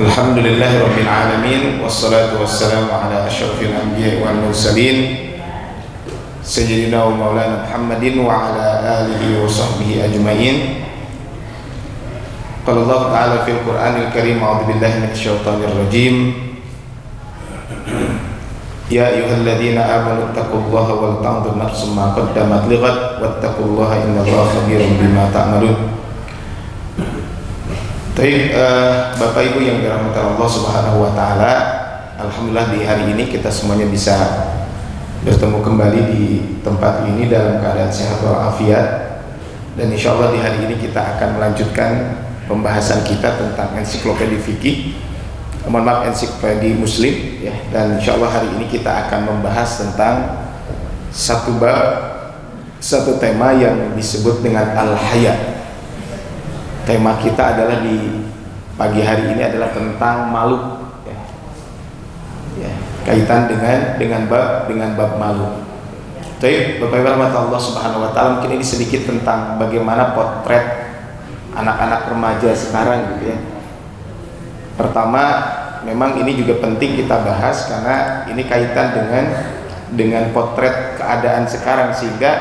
Alhamdulillahirabbil alamin wassalatu wassalamu ala asyrafil anbiya'i wal mursalin sayyidina wa maulana Muhammadin wa ala alihi wa sahbihi ajmain. Qala Allah ta'ala fil Qur'anil Karim, a'udzu billahi minasyaitonir rajim. Ya ayyuhalladzina amanu taqullaha wal tanzur nafsum ma qaddamat lighad wattaqullaha innallaha khabirum bima ta'malun. Baik, Bapak Ibu yang dirahmati Allah Subhanahu wa taala, alhamdulillah di hari ini kita semuanya bisa bertemu kembali di tempat ini dalam keadaan sehat walafiat. Dan insyaallah di hari ini kita akan melanjutkan pembahasan kita tentang ensiklopedi fikih, ensiklopedi Muslim ya. Dan insyaallah hari ini kita akan membahas tentang satu tema yang disebut dengan al-haya. Tema kita adalah di pagi hari ini adalah tentang malu ya. Ya, kaitan dengan bab malu. Baik, Bapak Ibu rahmat Allah Subhanahu wa taala, mungkin ini sedikit tentang bagaimana potret anak-anak remaja sekarang gitu ya. Pertama, memang ini juga penting kita bahas karena ini kaitan dengan potret keadaan sekarang, sehingga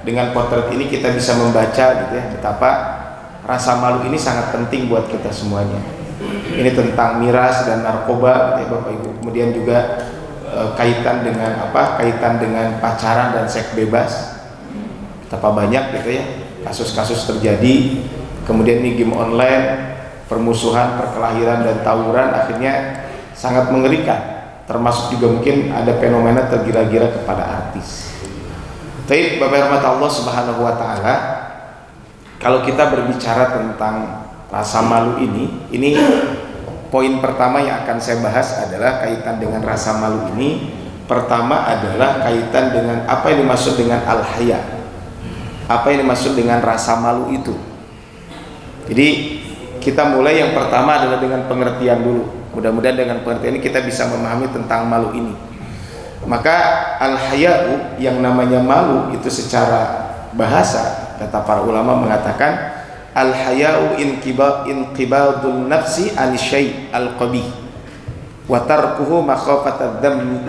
dengan potret ini kita bisa membaca gitu ya betapa rasa malu ini sangat penting buat kita semuanya. Ini tentang miras dan narkoba gitu ya Bapak Ibu. Kemudian juga kaitan dengan kaitan dengan pacaran dan seks bebas. Betapa banyak gitu ya kasus-kasus terjadi. Kemudian ini game online, permusuhan, perkelahian dan tawuran akhirnya sangat mengerikan. Termasuk juga mungkin ada fenomena tergila-gila kepada artis. Tapi Bapak rahmat Allah Subhanahu wa taala, kalau kita berbicara tentang rasa malu ini poin pertama yang akan saya bahas adalah kaitan dengan rasa malu ini. Pertama adalah kaitan dengan apa yang dimaksud dengan al-haya. Apa yang dimaksud dengan rasa malu itu. Jadi kita mulai yang pertama adalah dengan pengertian dulu. Mudah-mudahan dengan pengertian ini kita bisa memahami tentang malu ini. Maka al-haya'u, yang namanya malu itu secara bahasa, kata para ulama mengatakan al-haya'u inqibadun nafsi an syai' al-qabih wa tarkuhu makhafatad dam.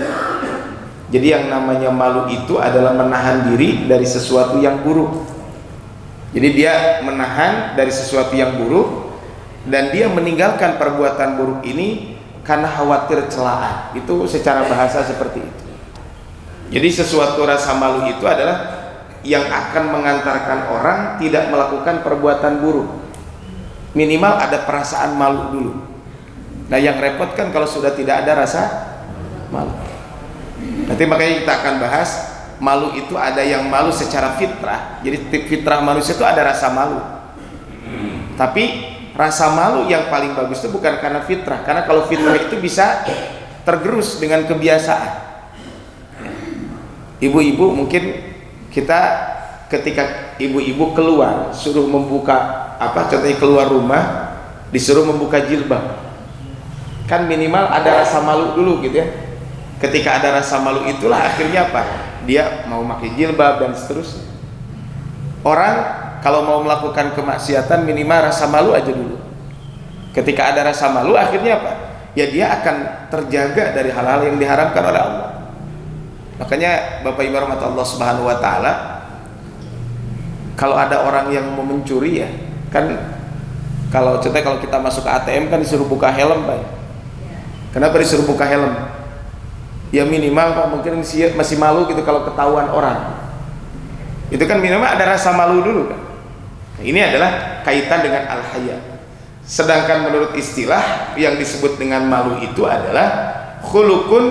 Jadi yang namanya malu itu adalah menahan diri dari sesuatu yang buruk. Jadi dia menahan dari sesuatu yang buruk dan dia meninggalkan perbuatan buruk ini karena khawatir celaan. Itu secara bahasa seperti itu. Jadi sesuatu rasa malu itu adalah yang akan mengantarkan orang tidak melakukan perbuatan buruk. Minimal ada perasaan malu dulu. Nah yang repot kan kalau sudah tidak ada rasa malu. Nanti makanya kita akan bahas malu itu ada yang malu secara fitrah. Jadi fitrah manusia itu ada rasa malu. Tapi rasa malu yang paling bagus itu bukan karena fitrah. Karena kalau fitrah itu bisa tergerus dengan kebiasaan. Ibu-ibu mungkin kita ketika ibu-ibu keluar suruh membuka contohnya keluar rumah disuruh membuka jilbab, kan minimal ada rasa malu dulu gitu ya. Ketika ada rasa malu itulah akhirnya dia mau pakai jilbab dan seterusnya. Orang kalau mau melakukan kemaksiatan minimal rasa malu aja dulu. Ketika ada rasa malu akhirnya ya dia akan terjaga dari hal-hal yang diharamkan oleh Allah. Makanya Bapak Ibu rahmat Allah Subhanahu wa taala, kalau ada orang yang mau mencuri ya, kan kalau kita masuk ke ATM kan disuruh buka helm, Pak. Kenapa disuruh buka helm? Ya minimal Pak mungkin masih malu gitu kalau ketahuan orang. Itu kan minimal ada rasa malu dulu kan. Nah, ini adalah kaitan dengan al-haya. Sedangkan menurut istilah yang disebut dengan malu itu adalah khuluqun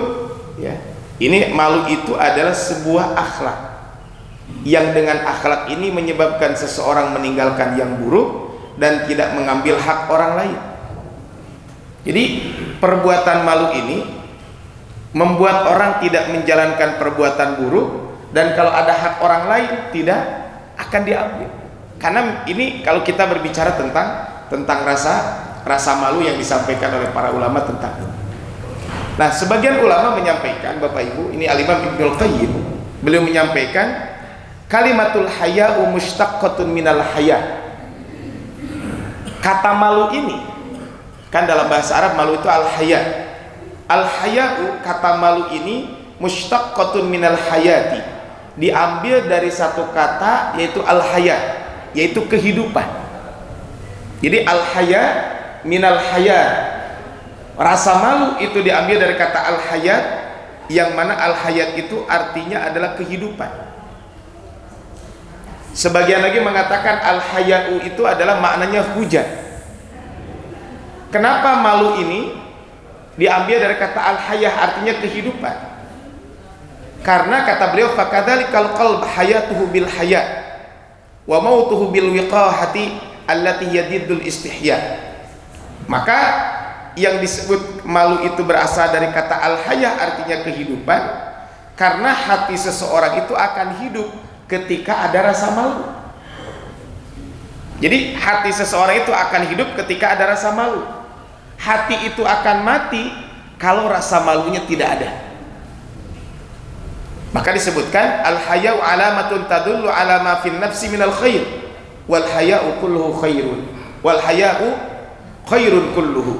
ya. Ini malu itu adalah sebuah akhlak yang dengan akhlak ini menyebabkan seseorang meninggalkan yang buruk dan tidak mengambil hak orang lain. Jadi perbuatan malu ini membuat orang tidak menjalankan perbuatan buruk, dan kalau ada hak orang lain tidak akan diambil. Karena ini kalau kita berbicara tentang rasa malu yang disampaikan oleh para ulama tentang ini. Nah, sebagian ulama menyampaikan, Bapak Ibu, ini Al-Imam Ibnul Qayyim, beliau menyampaikan kalimatul haya'u mushtaqqatun minal haya. Kata malu ini Kan dalam bahasa Arab malu itu al-haya. Al-haya'u, kata malu ini mushtaqqatun minal hayati, diambil dari satu kata yaitu al-haya, yaitu kehidupan. Jadi al-haya minal hayat, rasa malu itu diambil dari kata al-hayat, yang mana al-hayat itu artinya adalah kehidupan. Sebagian lagi mengatakan al-haya'u itu adalah maknanya hujan. Kenapa malu ini diambil dari kata al-hayah, artinya kehidupan? Karena kata beliau, fakadzalikal qalb hayatuhu bil haya wa mautuhu bil wiqahati allati yadiddul istihya. Maka yang disebut malu itu berasal dari kata al-hayah, artinya kehidupan, karena hati seseorang itu akan hidup ketika ada rasa malu. Jadi hati seseorang itu akan hidup ketika ada rasa malu. Hati itu akan mati kalau rasa malunya tidak ada. Maka disebutkan al-haya'u alamatun tadullu ala ma fin nafsi minal khair wal haya'u kulluhu khairun wal haya'u khairun kulluhu.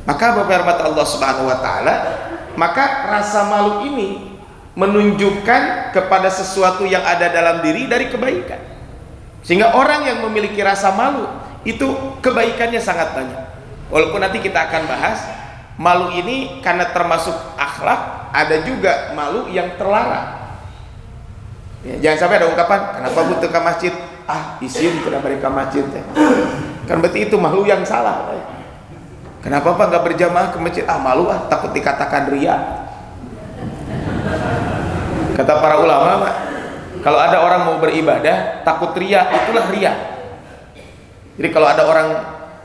Maka Bapak Allah Subhanahu wa taala, maka rasa malu ini menunjukkan kepada sesuatu yang ada dalam diri dari kebaikan. Sehingga orang yang memiliki rasa malu itu kebaikannya sangat banyak. Walaupun nanti kita akan bahas malu ini karena termasuk akhlak, ada juga malu yang terlarang. Ya, jangan sampai ada ungkapan, kenapa butuh ke masjid? Ah, isin tidak balik ke masjid. Kan berarti itu malu yang salah. Kenapa Pak nggak berjamaah ke masjid? Ah, malu ah, takut dikatakan ria. Kata para ulama, Pak, kalau ada orang mau beribadah takut ria, itulah ria. Jadi kalau ada orang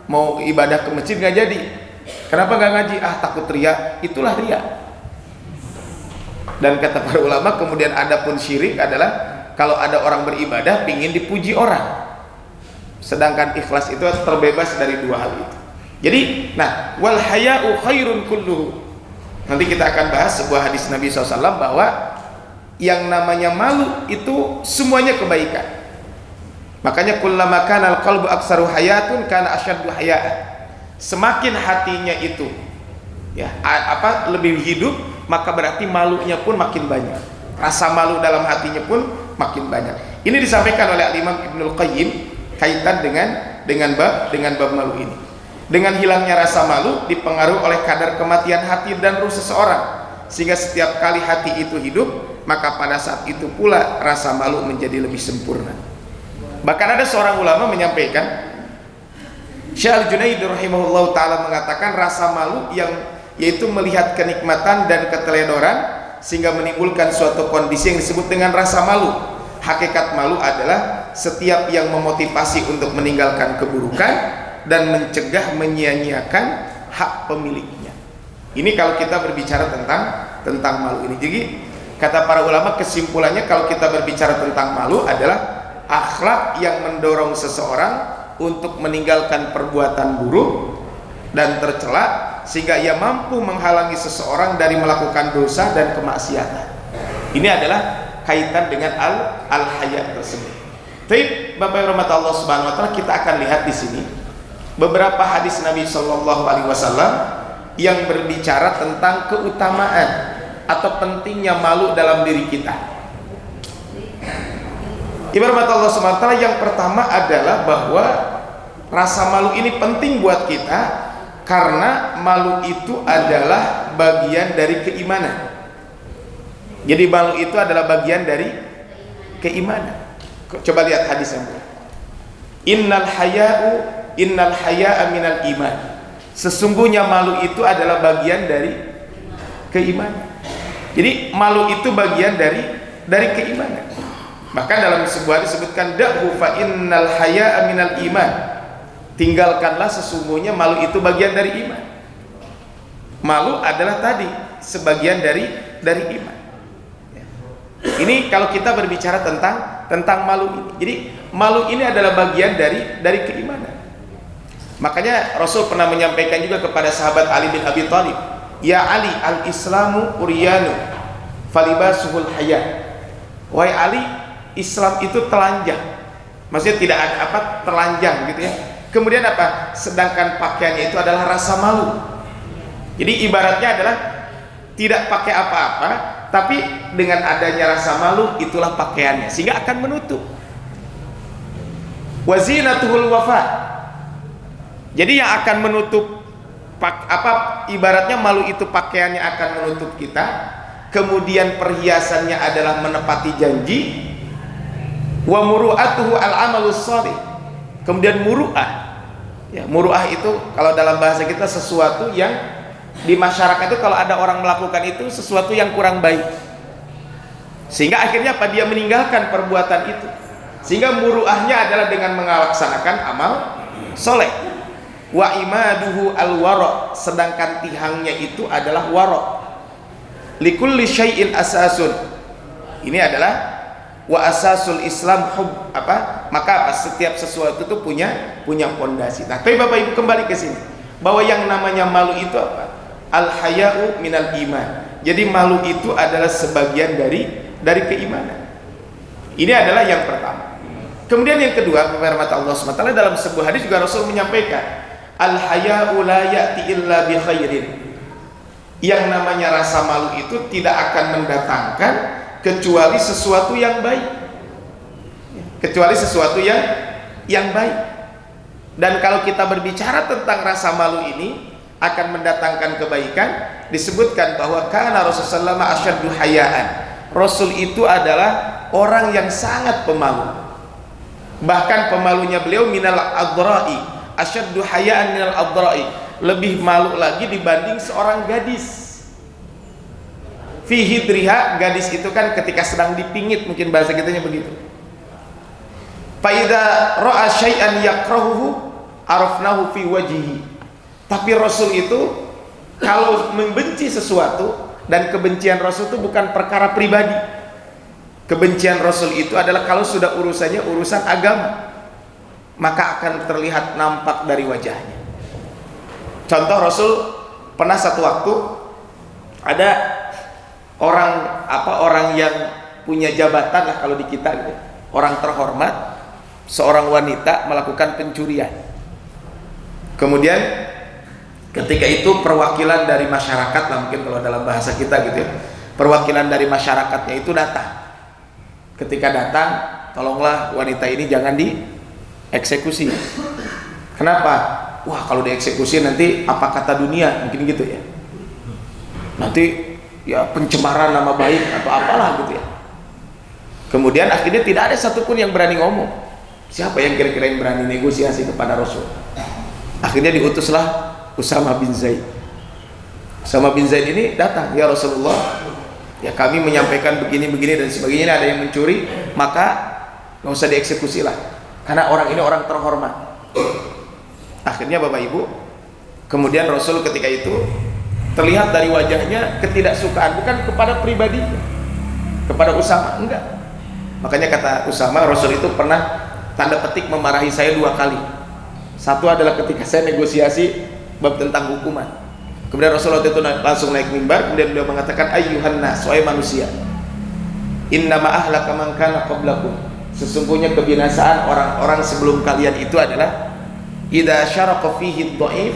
mau ibadah ke masjid nggak jadi, kenapa nggak ngaji? Ah, takut ria, itulah ria. Dan kata para ulama, kemudian ada pun syirik adalah kalau ada orang beribadah pingin dipuji orang, sedangkan ikhlas itu terbebas dari dua hal itu. Jadi, nah, wal haya'u khairun kulluhu. Nanti kita akan bahas sebuah hadis Nabi SAW bahwa yang namanya malu itu semuanya kebaikan. Makanya kullama kana al-qalbu aksaru hayatun kana asyaddu haya'an. Semakin hatinya itu ya lebih hidup, maka berarti malunya pun makin banyak. Rasa malu dalam hatinya pun makin banyak. Ini disampaikan oleh Imam Ibnul Qayyim kaitan dengan bab malu ini. Dengan hilangnya rasa malu dipengaruhi oleh kadar kematian hati dan ruh seseorang, sehingga setiap kali hati itu hidup, maka pada saat itu pula rasa malu menjadi lebih sempurna. Bahkan ada seorang ulama menyampaikan, Syekh Al-Junaid rahimahullah ta'ala mengatakan rasa malu yang yaitu melihat kenikmatan dan keteledoran sehingga menimbulkan suatu kondisi yang disebut dengan rasa malu. Hakikat malu adalah setiap yang memotivasi untuk meninggalkan keburukan dan mencegah menyia-nyiakan hak pemiliknya. Ini kalau kita berbicara tentang malu ini. Jadi kata para ulama, kesimpulannya kalau kita berbicara tentang malu adalah akhlak yang mendorong seseorang untuk meninggalkan perbuatan buruk dan tercela sehingga ia mampu menghalangi seseorang dari melakukan dosa dan kemaksiatan. Ini adalah kaitan dengan al-haya tersebut. Baik, Bapak rahmat Allah Subhanahu wa taala, kita akan lihat di sini beberapa hadis Nabi Shallallahu alaihi wasallam yang berbicara tentang keutamaan atau pentingnya malu dalam diri kita. Ibarat Allah SWT, yang pertama adalah bahwa rasa malu ini penting buat kita karena malu itu adalah bagian dari keimanan. Jadi malu itu adalah bagian dari keimanan. Coba lihat hadis yang Innal haya'a minal iman. Sesungguhnya malu itu adalah bagian dari keimanan. Jadi malu itu bagian dari keimanan. Bahkan dalam sebuah disebutkan da'hu fa innal haya'a minal iman. Tinggalkanlah, sesungguhnya malu itu bagian dari iman. Malu adalah tadi sebagian dari iman. Ini kalau kita berbicara tentang malu ini. Jadi malu ini adalah bagian dari keimanan. Makanya Rasul pernah menyampaikan juga kepada sahabat Ali bin Abi Thalib, "Ya Ali, al-Islamu uryanu falibasuhul haya." Wahai Ali, Islam itu telanjang. Maksudnya tidak ada telanjang gitu ya. Kemudian apa? Sedangkan pakaiannya itu adalah rasa malu. Jadi ibaratnya adalah tidak pakai apa-apa, tapi dengan adanya rasa malu itulah pakaiannya, sehingga akan menutup. Wazinatuhul wafa. Jadi yang akan menutup ibaratnya malu itu pakaiannya akan menutup kita, kemudian perhiasannya adalah menepati janji. Wa muru'atuhu al-amalus shalih. Kemudian muru'ah. Ya, muru'ah itu kalau dalam bahasa kita sesuatu yang di masyarakat itu kalau ada orang melakukan itu sesuatu yang kurang baik. Sehingga akhirnya apa? Dia meninggalkan perbuatan itu. Sehingga muru'ahnya adalah dengan melaksanakan amal soleh. Wa imaduhu al-wara', sedangkan tihangnya itu adalah wara'. Likulli syai'in asasun. Ini adalah wa asasul Islam maka setiap sesuatu itu punya pondasi. Nah, tapi Bapak Ibu kembali ke sini bahwa yang namanya malu itu apa? Al-haya'u minal iman. Jadi malu itu adalah sebagian dari keimanan. Ini adalah yang pertama. Kemudian yang kedua, firman Allah SWT dalam sebuah hadis juga Rasul menyampaikan, al-haya'u la ya'ti illa bi khairin. Yang namanya rasa malu itu tidak akan mendatangkan kecuali sesuatu yang baik. Kecuali sesuatu yang baik. Dan kalau kita berbicara tentang rasa malu ini akan mendatangkan kebaikan, disebutkan bahwa kana Rasulullah asyaddu hayaan. Rasul itu adalah orang yang sangat pemalu. Bahkan pemalunya beliau minal adra'i, asyaddu hayaan minal adra'i, lebih malu lagi dibanding seorang gadis. Fi hidriha, gadis itu kan ketika sedang dipingit, mungkin bahasa kitanya begitu. Fa idza ra'a syai'an yakrahuhu arafnahu fi wajhihi. Tapi Rasul itu kalau membenci sesuatu, dan kebencian Rasul itu bukan perkara pribadi. Kebencian Rasul itu adalah kalau sudah urusannya urusan agama, maka akan terlihat nampak dari wajahnya. Contoh, Rasul pernah satu waktu ada orang yang punya jabatan lah kalau di kita gitu, orang terhormat, seorang wanita melakukan pencurian. Kemudian ketika itu perwakilan dari masyarakat lah, mungkin kalau dalam bahasa kita gitu ya, perwakilan dari masyarakatnya itu datang. Ketika datang, tolonglah wanita ini jangan dieksekusi. Kenapa? Wah, kalau dieksekusi nanti apa kata dunia, mungkin gitu ya. Nanti ya pencemaran nama baik atau apalah gitu ya. Kemudian akhirnya tidak ada satupun yang berani ngomong. Siapa yang kira-kira yang berani negosiasi kepada Rasul? Akhirnya diutuslah Usama bin Zaid. Usama bin Zaid ini datang, ya Rasulullah, ya kami menyampaikan begini-begini dan sebagainya, ada yang mencuri, maka nggak usah dieksekusi lah, karena orang ini orang terhormat. Akhirnya Bapak Ibu, kemudian Rasul ketika itu terlihat dari wajahnya ketidaksukaan, bukan kepada pribadinya, kepada Usama, enggak. Makanya kata Usama, Rasul itu pernah tanda petik memarahi saya 2 kali. Satu adalah ketika saya negosiasi bab tentang hukuman. Kemudian Rasulullah itu langsung naik mimbar, kemudian beliau mengatakan, ayyuhan nas, wahai manusia, innama ahlaka man kana qablakum, sesungguhnya kebinasaan orang-orang sebelum kalian itu adalah idza syaraqa fihi dhaif,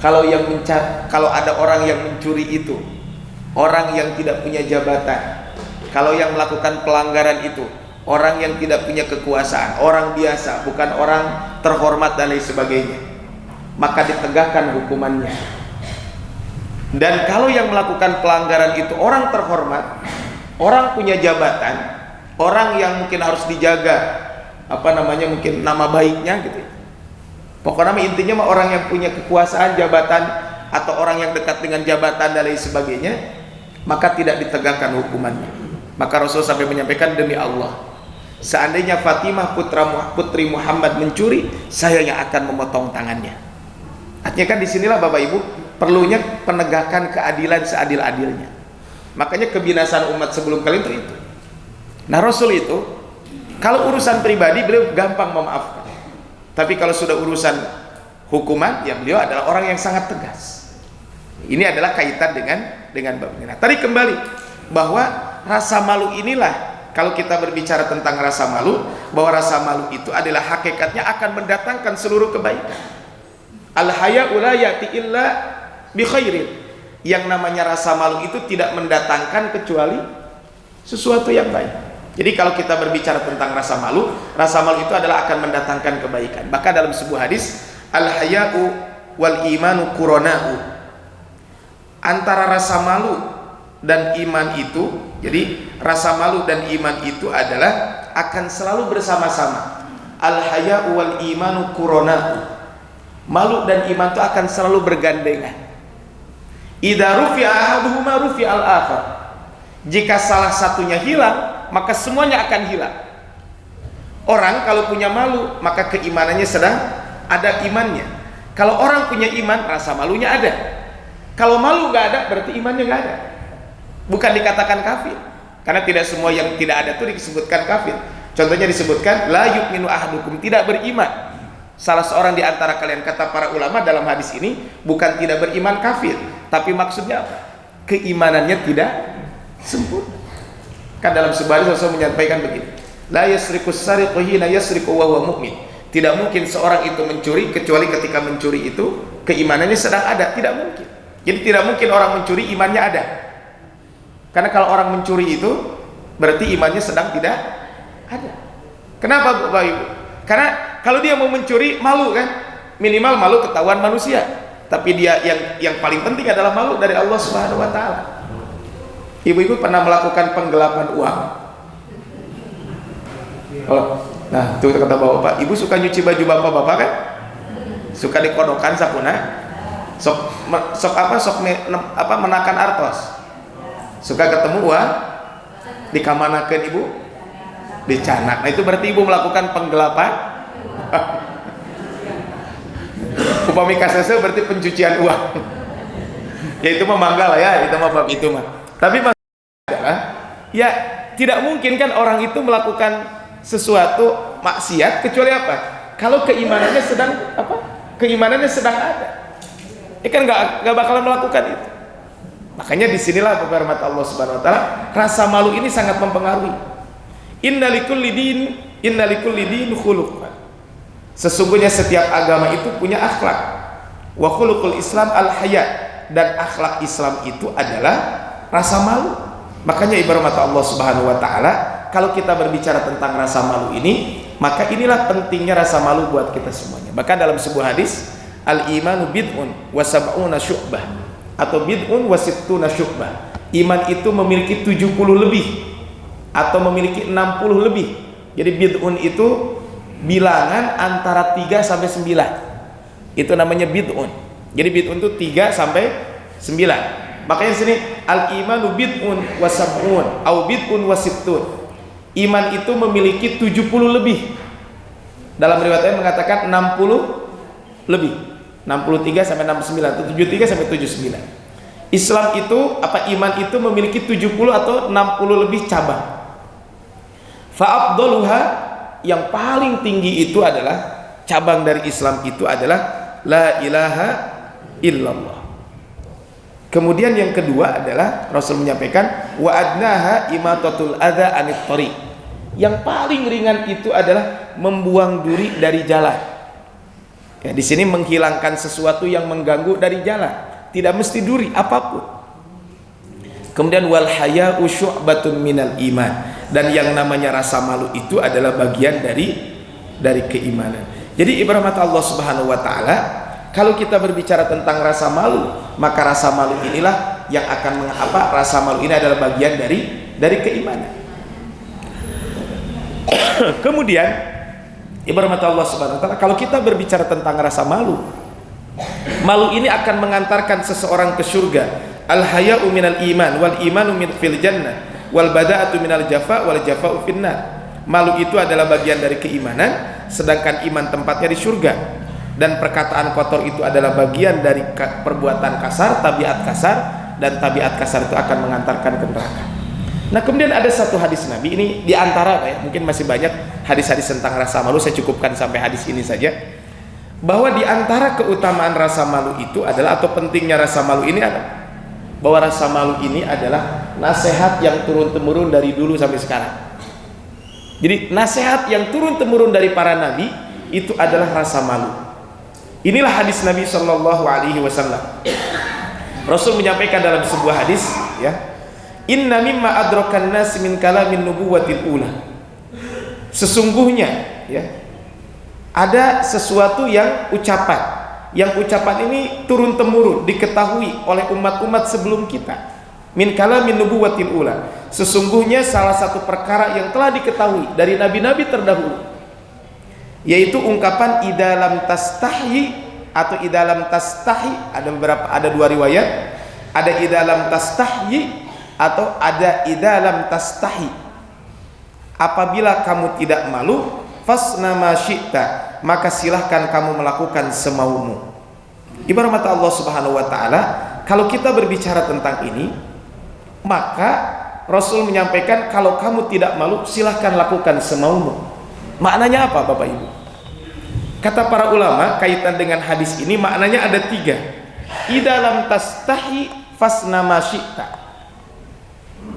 kalau ada orang yang mencuri itu, orang yang tidak punya jabatan, kalau yang melakukan pelanggaran itu orang yang tidak punya kekuasaan, orang biasa, bukan orang terhormat dan lain sebagainya, maka ditegakkan hukumannya. Dan kalau yang melakukan pelanggaran itu orang terhormat, orang punya jabatan, orang yang mungkin harus dijaga mungkin nama baiknya gitu. Pokoknya intinya orang yang punya kekuasaan, jabatan, atau orang yang dekat dengan jabatan dan lain sebagainya, maka tidak ditegakkan hukumannya. Maka Rasul sampai menyampaikan, demi Allah, seandainya Fatimah putri Muhammad mencuri, saya yang akan memotong tangannya. Artinya kan disinilah Bapak Ibu perlunya penegakan keadilan seadil-adilnya. Makanya kebinasaan umat sebelum kalian itu. Nah, Rasul itu kalau urusan pribadi beliau gampang memaafkan, tapi kalau sudah urusan hukuman, ya beliau adalah orang yang sangat tegas. Ini adalah kaitan dengan bab ini. Nah, tadi kembali bahwa rasa malu inilah kalau kita berbicara tentang rasa malu, bahwa rasa malu itu adalah hakikatnya akan mendatangkan seluruh kebaikan. Al-haya'u la ya'ti illa bi khairin. Yang namanya rasa malu itu tidak mendatangkan kecuali sesuatu yang baik. Jadi kalau kita berbicara tentang rasa malu itu adalah akan mendatangkan kebaikan. Bahkan dalam sebuah hadis, al-haya'u wal imanu qurana'u. Antara rasa malu dan iman itu, jadi rasa malu dan iman itu adalah akan selalu bersama-sama. Al-haya'u wal imanu qurana'u. Malu dan iman itu akan selalu bergandengan. Idza rufi'a ahaduhuma rufi'al akhar. Jika salah satunya hilang, maka semuanya akan hilang. Orang kalau punya malu, maka keimanannya sedang ada imannya. Kalau orang punya iman, rasa malunya ada. Kalau malu nggak ada, berarti imannya nggak ada. Bukan dikatakan kafir, karena tidak semua yang tidak ada itu disebutkan kafir. Contohnya disebutkan la yu'minu ahadukum, tidak beriman salah seorang di antara kalian. Kata para ulama dalam hadis ini bukan tidak beriman kafir, tapi maksudnya apa? Keimanannya tidak sempurna. Kan dalam sebuah hadis Rasul menyampaikan begini, la yasriqus sariqu hina yasriqu wa huwa mu'min. Tidak mungkin seorang itu mencuri kecuali ketika mencuri itu keimanannya sedang ada. Tidak mungkin. Jadi tidak mungkin orang mencuri imannya ada. Karena kalau orang mencuri itu berarti imannya sedang tidak ada. Kenapa Bapak Ibu? Karena kalau dia mau mencuri, malu kan, minimal malu ketahuan manusia. Tapi dia yang paling penting adalah malu dari Allah Subhanahu Wa Taala. Ibu-ibu pernah melakukan penggelapan uang? Oh, nah itu kata bapak, ibu suka nyuci baju bapak kan? Suka dikodokan sapuna, sok menakan artos. Suka ketemu uang, dikamanakeun ibu, dicanak. Nah itu berarti ibu melakukan penggelapan. Upami kasese berarti pencucian uang. Ya itu mah mangga lah ya, itu mah bab itu mah. Tapi maksudnya adalah, ya tidak mungkin kan orang itu melakukan sesuatu maksiat kecuali apa? Kalau keimanannya sedang apa? Keimanannya sedang ada. Ya kan nggak bakalan melakukan itu. Makanya disinilah rahmat Allah Subhanahu Wa Taala, rasa malu ini sangat mempengaruhi. Innalikulli din khuluq. Sesungguhnya setiap agama itu punya akhlak. Wa khuluqul Islam al-haya, dan akhlak Islam itu adalah rasa malu. Makanya ibarat mata Allah Subhanahu Wa Taala, kalau kita berbicara tentang rasa malu ini, maka inilah pentingnya rasa malu buat kita semuanya. Bahkan dalam sebuah hadis, al-imanu bid'un wa sab'una syu'bah, atau bid'un wa sittuna syu'bah. Iman itu memiliki 70 lebih atau memiliki 60 lebih. Jadi bid'un itu bilangan antara 3 sampai 9. Itu namanya bid'un. Jadi bid'un itu 3 sampai 9. Makanya sini al-imanu bid'un wa sab'un au bid'un wa sittun. Iman itu memiliki 70 lebih. Dalam riwayatnya mengatakan 60 lebih. 63 sampai 69 atau 73 sampai 79. Islam itu iman itu memiliki 70 atau 60 lebih cabang. Fa'afdaluha, yang paling tinggi itu adalah cabang dari Islam itu adalah la ilaha illallah. Kemudian yang kedua adalah Rasul menyampaikan wa adnaha imatatul adza anit thariq. Yang paling ringan itu adalah membuang duri dari jalan. Ya, di sini menghilangkan sesuatu yang mengganggu dari jalan, tidak mesti duri apapun. Kemudian wal haya'u syu'batun minal iman, dan yang namanya rasa malu itu adalah bagian dari keimanan. Jadi ibarat mata Allah Subhanahu Wa Taala, kalau kita berbicara tentang rasa malu, maka rasa malu inilah yang akan rasa malu ini adalah bagian dari keimanan. Kemudian ibarat mata Allah Subhanahu Wa Taala, kalau kita berbicara tentang rasa malu, malu ini akan mengantarkan seseorang ke surga. Al haya'u minal iman wal imanu min fil jannah wal bada'atu minal jafa wal jafa'u finnar. Malu itu adalah bagian dari keimanan, sedangkan iman tempatnya di surga. Dan perkataan kotor itu adalah bagian dari perbuatan kasar, tabiat kasar, dan tabiat kasar itu akan mengantarkan ke neraka. Nah kemudian ada satu hadis Nabi, ini diantara mungkin masih banyak hadis-hadis tentang rasa malu, saya cukupkan sampai hadis ini saja, bahwa diantara keutamaan rasa malu itu adalah, atau pentingnya rasa malu ini adalah, bahwa rasa malu ini adalah nasihat yang turun-temurun dari dulu sampai sekarang. Jadi nasihat yang turun-temurun dari para nabi itu adalah rasa malu. Inilah hadis Nabi Shallallahu Alaihi Wasallam. Rasul menyampaikan dalam sebuah hadis, ya, inna mimma adrakan nas min kalamin nubuwatil ula. Sesungguhnya, ya, ada sesuatu yang ucapan ini turun-temurun diketahui oleh umat-umat sebelum kita. Min kalamin nubuwatil ula, sesungguhnya salah satu perkara yang telah diketahui dari nabi-nabi terdahulu, yaitu ungkapan idalam tastahi atau idalam tastahi. Ada dua riwayat, ada idalam tastahi atau ada idalam tastahi. Apabila kamu tidak malu, fasna ma syi'ta, maka silahkan kamu melakukan semaumu. Ibarat mata Allah Subhanahu wa taala, kalau kita berbicara tentang ini, maka Rasul menyampaikan kalau kamu tidak malu silahkan lakukan semaumu. Maknanya apa Bapak Ibu? Kata para ulama kaitan dengan hadis ini maknanya ada 3. Idalam tastahi fasna ma syi'ta.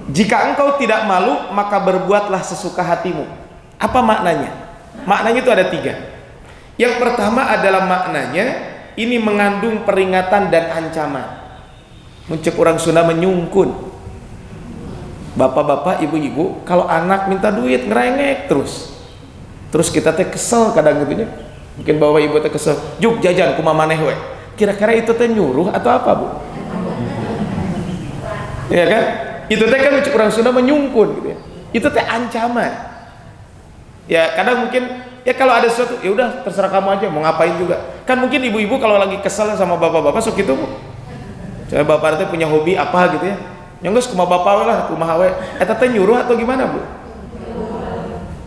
Jika engkau tidak malu maka berbuatlah sesuka hatimu. Apa maknanya? Maknanya itu ada 3. Yang pertama adalah maknanya ini mengandung peringatan dan ancaman. Muncul orang Sunda menyungkun. Bapak-bapak, ibu-ibu, kalau anak minta duit ngerengek terus kita teh kesel kadang gitu ya. Mungkin bapak ibu teh kesel, juk jajan kumaha maneh we. Kira-kira itu teh nyuruh atau apa, Bu? Ya kan? Itu teh kan orang Sunda menyungkun gitu ya. Itu teh ancaman. Ya kadang mungkin ya kalau ada sesuatu ya udah terserah kamu aja mau ngapain juga. Kan mungkin ibu-ibu kalau lagi kesel sama bapak-bapak sok gitu, Bu. Saya bapak teh punya hobi apa gitu ya. Yang kumaha bapak we lah, kumaha we. Eta teh nyuruh atau gimana, Bu?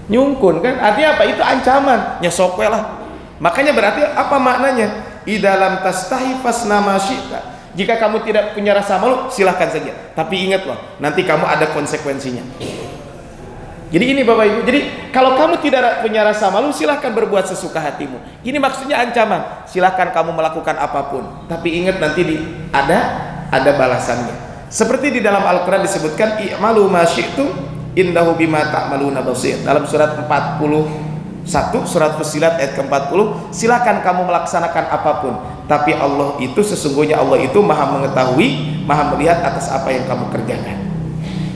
Nyungkun kan? Artinya apa? Itu ancaman. Nyesok we lah. Makanya berarti apa maknanya? Idalam tastahi fasna ma syi'ta. Jika kamu tidak punya rasa malu, silahkan saja. Tapi ingat loh, nanti kamu ada konsekuensinya. Jadi ini Bapak Ibu. Jadi kalau kamu tidak punya rasa malu, silahkan berbuat sesuka hatimu. Ini maksudnya ancaman. Silahkan kamu melakukan apapun. Tapi ingat nanti ada balasannya. Seperti di dalam Al-Quran disebutkan i'malu ma syi'tum innahu bima ta'maluna basir. Dalam surat 41 surat Fussilat ayat ke-40, silakan kamu melaksanakan apapun, tapi Allah itu sesungguhnya Allah itu Maha mengetahui, Maha melihat atas apa yang kamu kerjakan.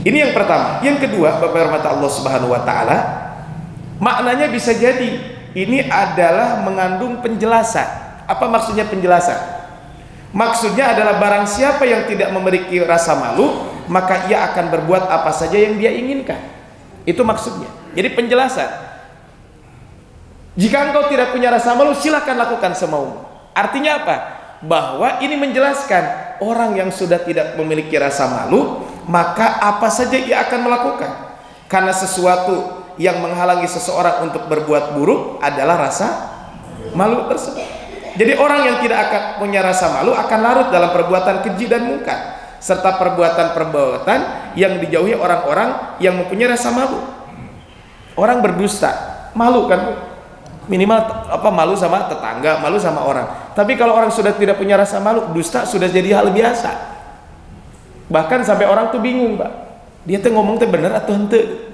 Ini yang pertama. Yang kedua, Bapak hormat Allah Subhanahu wa taala, maknanya bisa jadi ini adalah mengandung penjelasan. Apa maksudnya penjelasan? Maksudnya adalah barang siapa yang tidak memiliki rasa malu, maka ia akan berbuat apa saja yang dia inginkan. Itu maksudnya. Jadi penjelasan. Jika engkau tidak punya rasa malu, silakan lakukan semaumu. Artinya apa? Bahwa ini menjelaskan orang yang sudah tidak memiliki rasa malu, maka apa saja ia akan melakukan. Karena sesuatu yang menghalangi seseorang untuk berbuat buruk adalah rasa malu tersebut. Jadi orang yang tidak akan punya rasa malu akan larut dalam perbuatan keji dan mungkar, serta perbuatan-perbuatan yang dijauhi orang-orang yang mempunyai rasa malu. Orang berdusta, malu kan? Minimal malu sama tetangga, malu sama orang. Tapi kalau orang sudah tidak punya rasa malu, dusta sudah jadi hal biasa. Bahkan sampai orang tuh bingung, Pak. Dia tuh ngomong tuh bener atau hente.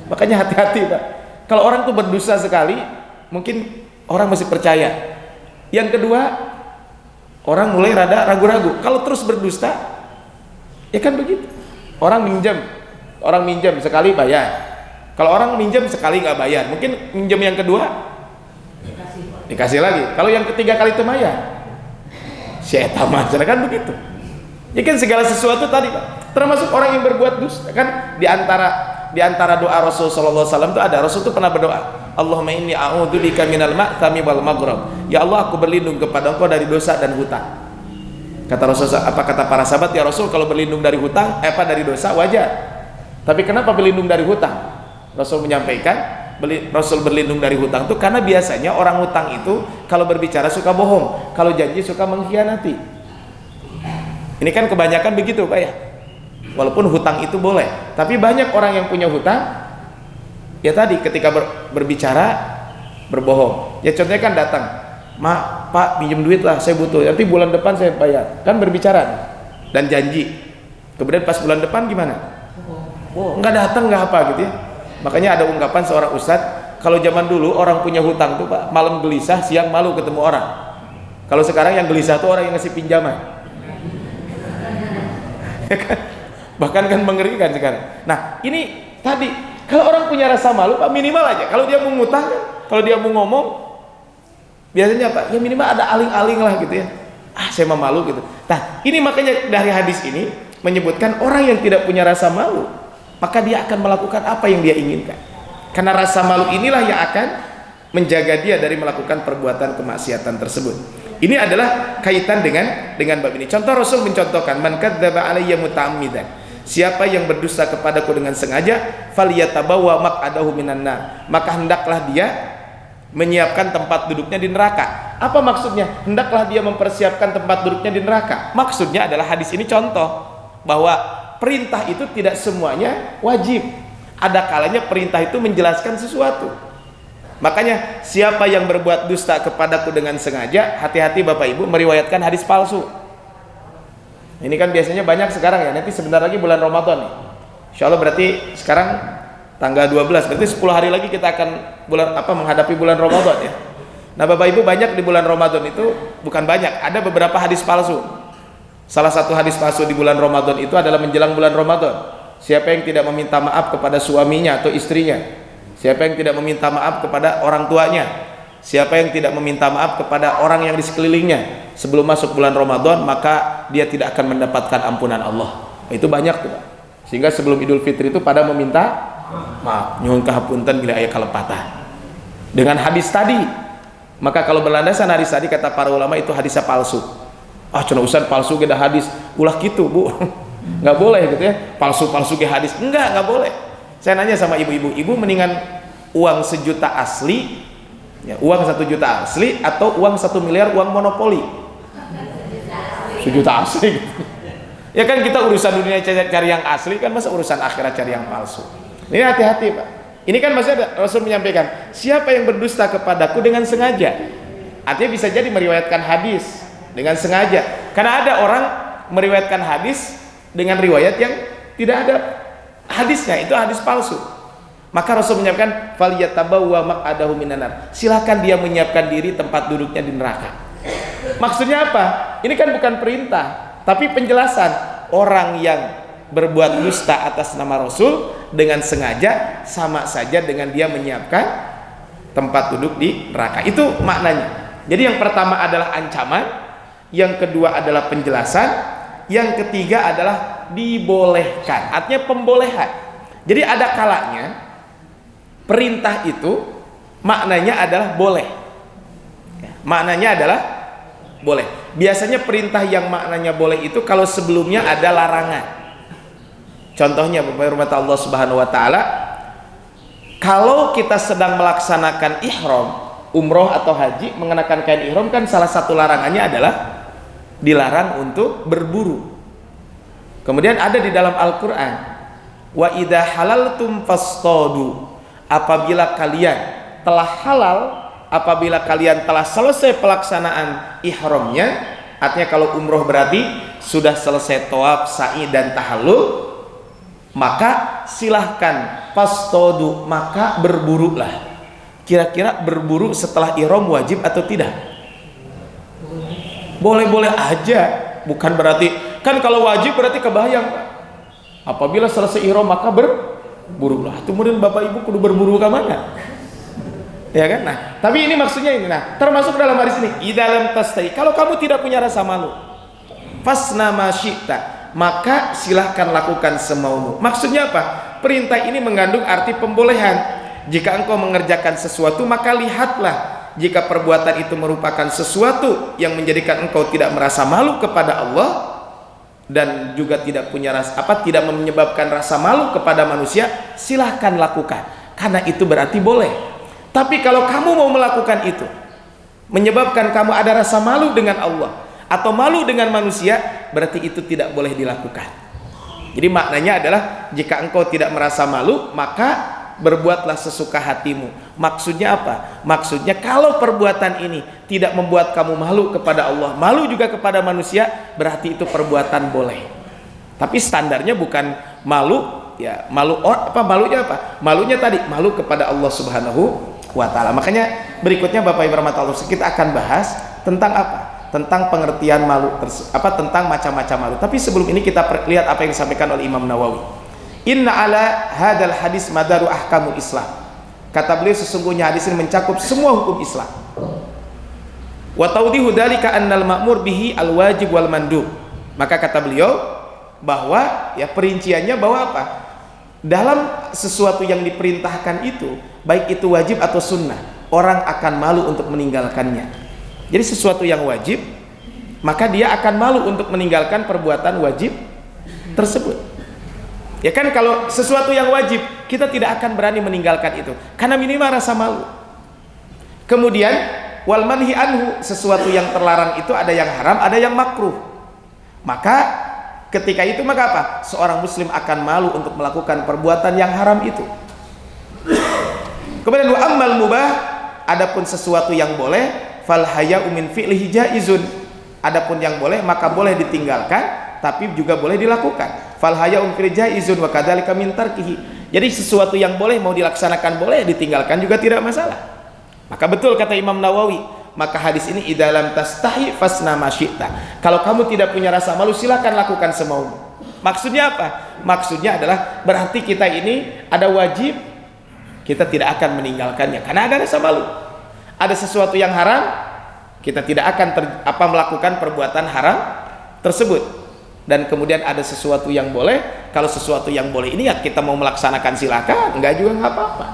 Makanya hati-hati, Pak. Kalau orang tuh berdusta sekali, mungkin orang masih percaya. Yang kedua, orang mulai rada ragu-ragu. Kalau terus berdusta, ya kan begitu. Orang minjam sekali bayar. Kalau orang minjam sekali nggak bayar, mungkin minjam yang kedua dikasih lagi. Kalau yang ketiga kali itu bayar, syaitan macam kan begitu. Ya kan segala sesuatu tadi, Pak. Termasuk orang yang berbuat dusta kan di antara doa Rasul sallallahu alaihi wasallam itu ada, Rasul itu pernah berdoa, Allahumma inni a'udzubika minal ma'thami wal maghrab. Ya Allah, aku berlindung kepada Engkau dari dosa dan hutang. Kata Rasul, apa kata para sahabat? Ya Rasul, kalau berlindung dari hutang, dari dosa wajar. Tapi kenapa berlindung dari hutang? Rasul menyampaikan, Rasul berlindung dari hutang itu karena biasanya orang hutang itu kalau berbicara suka bohong, kalau janji suka mengkhianati. Ini kan kebanyakan begitu, Pak ya. Walaupun hutang itu boleh, tapi banyak orang yang punya hutang, ya tadi ketika berbicara berbohong. Ya contohnya kan datang, Pak pinjam duit lah, saya butuh, nanti bulan depan saya bayar. Kan berbicara dan janji. Kemudian pas bulan depan gimana? Oh, nggak datang, nggak apa gitu ya. Makanya ada ungkapan seorang ustadz, kalau zaman dulu orang punya hutang tuh Pak, malam gelisah, siang malu ketemu orang. Kalau sekarang yang gelisah tuh orang yang ngasih pinjaman. Ya kan? Bahkan kan mengerikan sekarang. Nah ini tadi, kalau orang punya rasa malu Pak, minimal aja kalau dia mau ngutang, kalau dia mau ngomong, biasanya Pak, ya minimal ada aling-aling lah gitu ya. Saya mah malu gitu. Nah ini makanya dari hadis ini menyebutkan orang yang tidak punya rasa malu, maka dia akan melakukan apa yang dia inginkan, karena rasa malu inilah yang akan menjaga dia dari melakukan perbuatan kemaksiatan tersebut. Ini adalah kaitan dengan bab ini. Contoh Rasul mencontohkan, man kadzdzaba alayya muta'ammidan, siapa yang berdusta kepadaku dengan sengaja, falyatabawa maq'adahu minan nar, maka hendaklah dia menyiapkan tempat duduknya di neraka. Apa maksudnya? Hendaklah dia mempersiapkan tempat duduknya di neraka. Maksudnya adalah hadis ini contoh bahwa perintah itu tidak semuanya wajib. Ada kalanya perintah itu menjelaskan sesuatu. Makanya siapa yang berbuat dusta kepadaku dengan sengaja, hati-hati Bapak Ibu meriwayatkan hadis palsu. Ini kan biasanya banyak sekarang ya. Nanti sebentar lagi bulan Ramadan nih. Insya Allah berarti sekarang tanggal 12, berarti 10 hari lagi kita akan menghadapi bulan Ramadan ya. Nah Bapak Ibu, banyak di bulan Ramadan itu, bukan banyak, ada beberapa hadis palsu. Salah satu hadis palsu di bulan Ramadan itu adalah menjelang bulan Ramadan, siapa yang tidak meminta maaf kepada suaminya atau istrinya, siapa yang tidak meminta maaf kepada orang tuanya, siapa yang tidak meminta maaf kepada orang yang di sekelilingnya sebelum masuk bulan Ramadan, maka dia tidak akan mendapatkan ampunan Allah. Itu banyak tuh Pak. Sehingga sebelum Idul Fitri itu pada meminta maaf, nyuhun kahapunten bila aya kalepatan dengan hadis tadi. Maka kalau berlandasan hadis tadi, kata para ulama itu hadisnya palsu. Cuma usan palsu ke hadis ulah gitu Bu. Nggak boleh gitu ya, palsu ke hadis, nggak boleh. Saya nanya sama ibu-ibu, ibu mendingan uang 1 juta asli ya, uang 1 juta asli atau uang 1 miliar uang monopoli? 1 juta asli gitu. Ya kan kita urusan dunia cari yang asli kan, masa urusan akhirat cari yang palsu. Ini hati-hati Pak. Ini kan masih ada Rasul menyampaikan, siapa yang berdusta kepadaku dengan sengaja. Artinya bisa jadi meriwayatkan hadis dengan sengaja. Karena ada orang meriwayatkan hadis dengan riwayat yang tidak ada hadisnya, itu hadis palsu. Maka Rasul menyampaikan, falyatabawwa maq'adahu minan nar. Silakan dia menyiapkan diri tempat duduknya di neraka. Maksudnya apa? Ini kan bukan perintah, tapi penjelasan. Orang yang berbuat dusta atas nama Rasul dengan sengaja sama saja dengan dia menyiapkan tempat duduk di neraka. Itu maknanya. Jadi yang pertama adalah ancaman, yang kedua adalah penjelasan, yang ketiga adalah dibolehkan, artinya pembolehan. Jadi ada kalanya perintah itu maknanya adalah boleh, maknanya adalah boleh. Biasanya perintah yang maknanya boleh itu kalau sebelumnya ada larangan. Contohnya Bapak Allah Subhanahu wa taala, kalau kita sedang melaksanakan ihram, umroh atau haji, mengenakan kain ihram kan salah satu larangannya adalah dilarang untuk berburu. Kemudian ada di dalam Al-Qur'an, wa idza halaltum fastadu, apabila kalian telah halal, apabila kalian telah selesai pelaksanaan ihramnya, artinya kalau umroh berarti sudah selesai tawaf, sa'i dan tahallul, maka silahkan fastodu, maka berburulah. Kira-kira berburu setelah ihram wajib atau tidak? Boleh-boleh aja, bukan berarti kan kalau wajib berarti kebayang apabila selesai ihram maka berburulah. Kemudian Bapak Ibu kudu berburu ke mana? Ya kan? Nah, tapi ini maksudnya ini. Nah, termasuk dalam hadis ini, idalam tastai, kalau kamu tidak punya rasa malu, fasna ma syi'ta, maka silahkan lakukan semaumu. Maksudnya apa? Perintah ini mengandung arti pembolehan. Jika engkau mengerjakan sesuatu, maka lihatlah jika perbuatan itu merupakan sesuatu yang menjadikan engkau tidak merasa malu kepada Allah dan juga tidak punya rasa tidak menyebabkan rasa malu kepada manusia, silahkan lakukan, karena itu berarti boleh. Tapi kalau kamu mau melakukan itu menyebabkan kamu ada rasa malu dengan Allah atau malu dengan manusia, berarti itu tidak boleh dilakukan. Jadi maknanya adalah jika engkau tidak merasa malu, maka berbuatlah sesuka hatimu. Maksudnya apa? Maksudnya kalau perbuatan ini tidak membuat kamu malu kepada Allah, malu juga kepada manusia, berarti itu perbuatan boleh. Tapi standarnya bukan malu ya malu apa malunya apa? Malunya tadi malu kepada Allah Subhanahu wa taala. Makanya berikutnya Bapak Ibu rahmatullah kita akan bahas tentang apa? Tentang pengertian malu tentang macam-macam malu. Tapi sebelum ini kita lihat apa yang disampaikan oleh Imam Nawawi. Inna ala hadal hadis madaru ahkamul Islam. Kata beliau sesungguhnya hadis ini mencakup semua hukum Islam. Wa tawdihu dzalika annal ma'mur bihi al wajib wal mandub. Maka kata beliau bahwa ya perinciannya bahwa apa? Dalam sesuatu yang diperintahkan itu, baik itu wajib atau sunnah, orang akan malu untuk meninggalkannya. Jadi sesuatu yang wajib, maka dia akan malu untuk meninggalkan perbuatan wajib tersebut. Ya kan, kalau sesuatu yang wajib, kita tidak akan berani meninggalkan itu karena minimal rasa malu. Kemudian wal manhi anhu, sesuatu yang terlarang itu ada yang haram, ada yang makruh. Maka ketika itu maka apa? Seorang muslim akan malu untuk melakukan perbuatan yang haram itu. Kemudian wa ammal mubah, adapun sesuatu yang boleh, fal haya'u min fi'lihi jaizun. Adapun yang boleh maka boleh ditinggalkan tapi juga boleh dilakukan. Fal haya'u min jaizun wa kadzalika min tarkihi. Jadi sesuatu yang boleh mau dilaksanakan boleh, ditinggalkan juga tidak masalah. Maka betul kata Imam Nawawi, maka hadis ini idalam tastahi fasna ma syi'ta. Kalau kamu tidak punya rasa malu, silakan lakukan semaumu. Maksudnya apa? Maksudnya adalah berarti kita ini ada wajib, kita tidak akan meninggalkannya karena ada rasa malu. Ada sesuatu yang haram, kita tidak akan melakukan perbuatan haram tersebut. Dan kemudian ada sesuatu yang boleh, kalau sesuatu yang boleh ini ya kita mau melaksanakan silakan, enggak juga enggak apa-apa.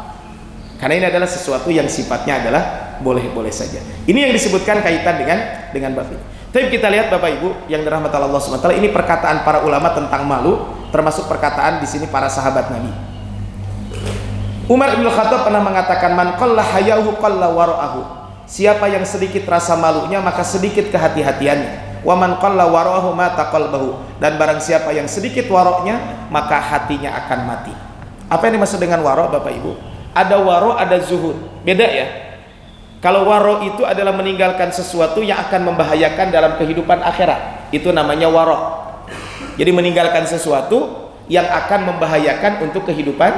Karena ini adalah sesuatu yang sifatnya adalah boleh-boleh saja. Ini yang disebutkan kaitan dengan bab ini. Tapi kita lihat Bapak Ibu yang dirahmati Allah SWT, ini perkataan para ulama tentang malu, termasuk perkataan di sini para sahabat Nabi. Umar bin Khattab pernah mengatakan, man qalla hayahu qalla wara'ahu. Siapa yang sedikit rasa malunya maka sedikit kehati-hatiannya. Wa man qalla wara'ahu mata qalbahu. Dan barang siapa yang sedikit waroknya maka hatinya akan mati. Apa yang dimaksud dengan warok Bapak Ibu? Ada waro, ada zuhud. Beda ya. Kalau waro itu adalah meninggalkan sesuatu yang akan membahayakan dalam kehidupan akhirat. Itu namanya waro. Jadi meninggalkan sesuatu yang akan membahayakan untuk kehidupan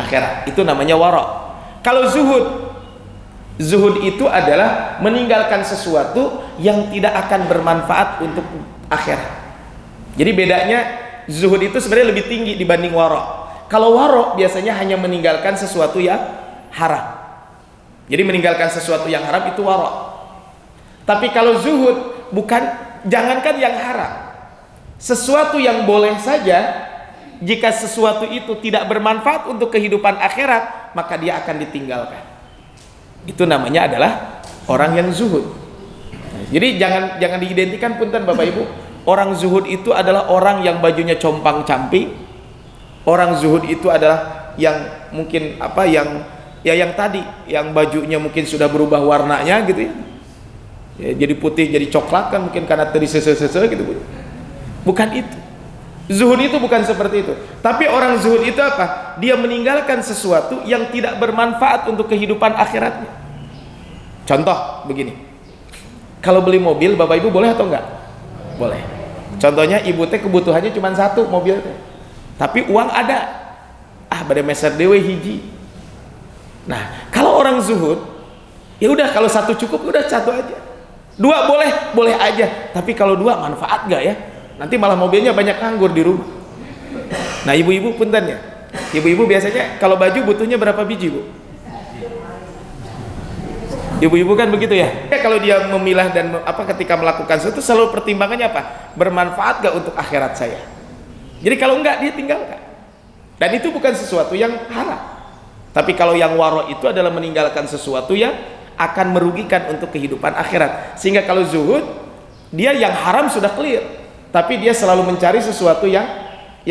akhirat. Itu namanya waro. Kalau zuhud, zuhud itu adalah meninggalkan sesuatu yang tidak akan bermanfaat untuk akhirat. Jadi bedanya zuhud itu sebenarnya lebih tinggi dibanding waro. Kalau waro biasanya hanya meninggalkan sesuatu yang haram. Jadi meninggalkan sesuatu yang haram itu waro. Tapi kalau zuhud bukan, jangankan yang haram, sesuatu yang boleh saja, jika sesuatu itu tidak bermanfaat untuk kehidupan akhirat maka dia akan ditinggalkan. Itu namanya adalah orang yang zuhud. Jadi jangan diidentikan punten Bapak Ibu. Orang zuhud itu adalah orang yang bajunya compang-camping. Orang zuhud itu adalah yang mungkin yang tadi, yang bajunya mungkin sudah berubah warnanya gitu ya. Ya jadi putih, jadi coklat kan mungkin karena tadi sese-sese gitu. Bukan itu. Zuhud itu bukan seperti itu. Tapi orang zuhud itu apa? Dia meninggalkan sesuatu yang tidak bermanfaat untuk kehidupan akhiratnya. Contoh begini. Kalau beli mobil Bapak Ibu boleh atau enggak? Boleh. Contohnya ibu teh kebutuhannya cuma satu mobil teh. Tapi uang ada, pada meser dewe hiji. Nah kalau orang zuhud, ya udah kalau satu cukup, udah satu aja. Dua boleh aja. Tapi kalau dua manfaat gak ya? Nanti malah mobilnya banyak nganggur di rumah. Nah ibu-ibu punten ya. Ibu-ibu biasanya kalau baju butuhnya berapa biji Bu? Ibu-ibu kan begitu ya. Kalau dia memilah dan ketika melakukan sesuatu selalu pertimbangannya apa? Bermanfaat gak untuk akhirat saya? Jadi kalau enggak dia tinggalkan. Dan itu bukan sesuatu yang haram. Tapi kalau yang waro itu adalah meninggalkan sesuatu yang akan merugikan untuk kehidupan akhirat. Sehingga kalau zuhud, dia yang haram sudah clear, tapi dia selalu mencari sesuatu yang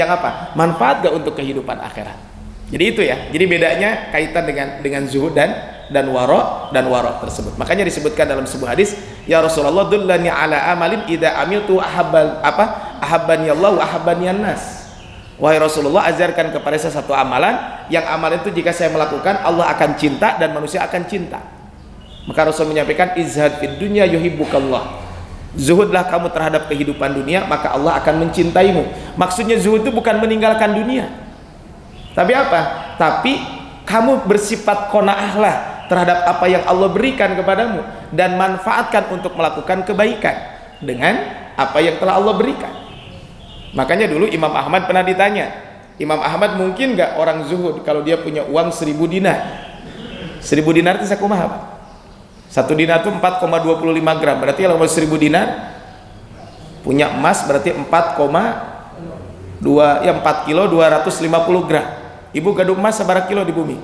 apa? Manfaat gak untuk kehidupan akhirat. Jadi itu ya. Jadi bedanya kaitan dengan zuhud dan waro tersebut. Makanya disebutkan dalam sebuah hadis, ya Rasulullah dullani ala amalin idza amiltu ahabbani Allah wa ahabbani an-nas. Wahai Rasulullah, ajarkan kepada saya satu amalan, yang amalan itu jika saya melakukan Allah akan cinta dan manusia akan cinta. Maka Rasul menyampaikan, izhad fid dunya yuhibbukallah. Zuhudlah kamu terhadap kehidupan dunia, maka Allah akan mencintaimu. Maksudnya zuhud itu bukan meninggalkan dunia, Tapi apa? Tapi kamu bersifat qanaah lah terhadap apa yang Allah berikan kepadamu dan manfaatkan untuk melakukan kebaikan dengan apa yang telah Allah berikan. Makanya dulu Imam Ahmad pernah ditanya, Imam Ahmad mungkin nggak orang zuhud kalau dia punya uang 1000 dinar? 1000 dinar itu sakumaha Pak? 1 dinar itu 4,25 gram. Berarti kalau 1000 dinar punya emas berarti 4,2 ya 4 kilo 250 gram. Ibu gaduh emas seberapa kilo di bumi?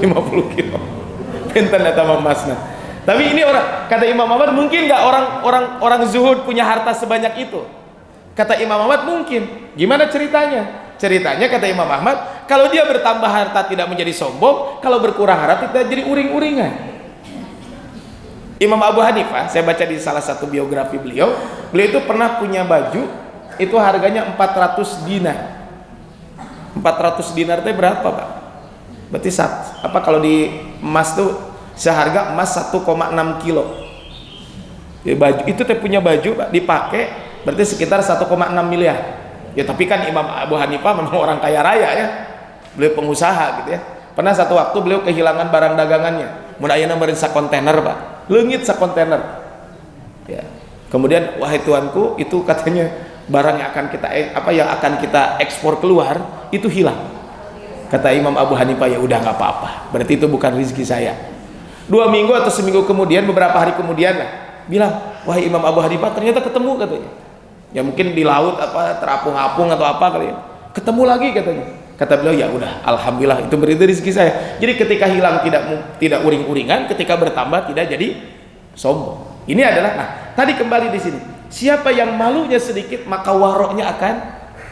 50 kilo. Pinten eta emasna. Tapi ini orang, kata Imam Ahmad, mungkin nggak orang zuhud punya harta sebanyak itu? Kata Imam Ahmad mungkin. Gimana ceritanya? Ceritanya kata Imam Ahmad, kalau dia bertambah harta tidak menjadi sombong, kalau berkurang harta tidak jadi uring-uringan. Imam Abu Hanifah, saya baca di salah satu biografi beliau itu pernah punya baju itu harganya 400 dinar. 400 dinar itu berapa Pak? Berarti apa kalau di emas tuh seharga emas 1,6 kilo. Ya, baju itu teh punya baju Pak, dipakai berarti sekitar 1,6 miliar. Ya tapi kan Imam Abu Hanifah memang orang kaya raya ya. Beliau pengusaha gitu ya. Pernah satu waktu beliau kehilangan barang dagangannya. Mun ayeuna meureun sakontainer Pak. Leungit sakontainer. Ya. Kemudian wahai tuanku, itu katanya barang yang akan kita ekspor keluar itu hilang. Kata Imam Abu Hanifah, ya udah nggak apa-apa. Berarti itu bukan rezeki saya. 2 minggu atau seminggu kemudian, beberapa hari kemudian lah, bilang, wahai Imam Abu Hanifah, ternyata ketemu katanya. Ya mungkin di laut terapung-apung atau apa kali ya. Ketemu lagi katanya. Kata beliau, ya udah, alhamdulillah itu berarti rezeki saya. Jadi ketika hilang tidak uring-uringan, ketika bertambah tidak jadi sombong. Ini adalah, nah tadi kembali di sini. Siapa yang malunya sedikit maka waroknya akan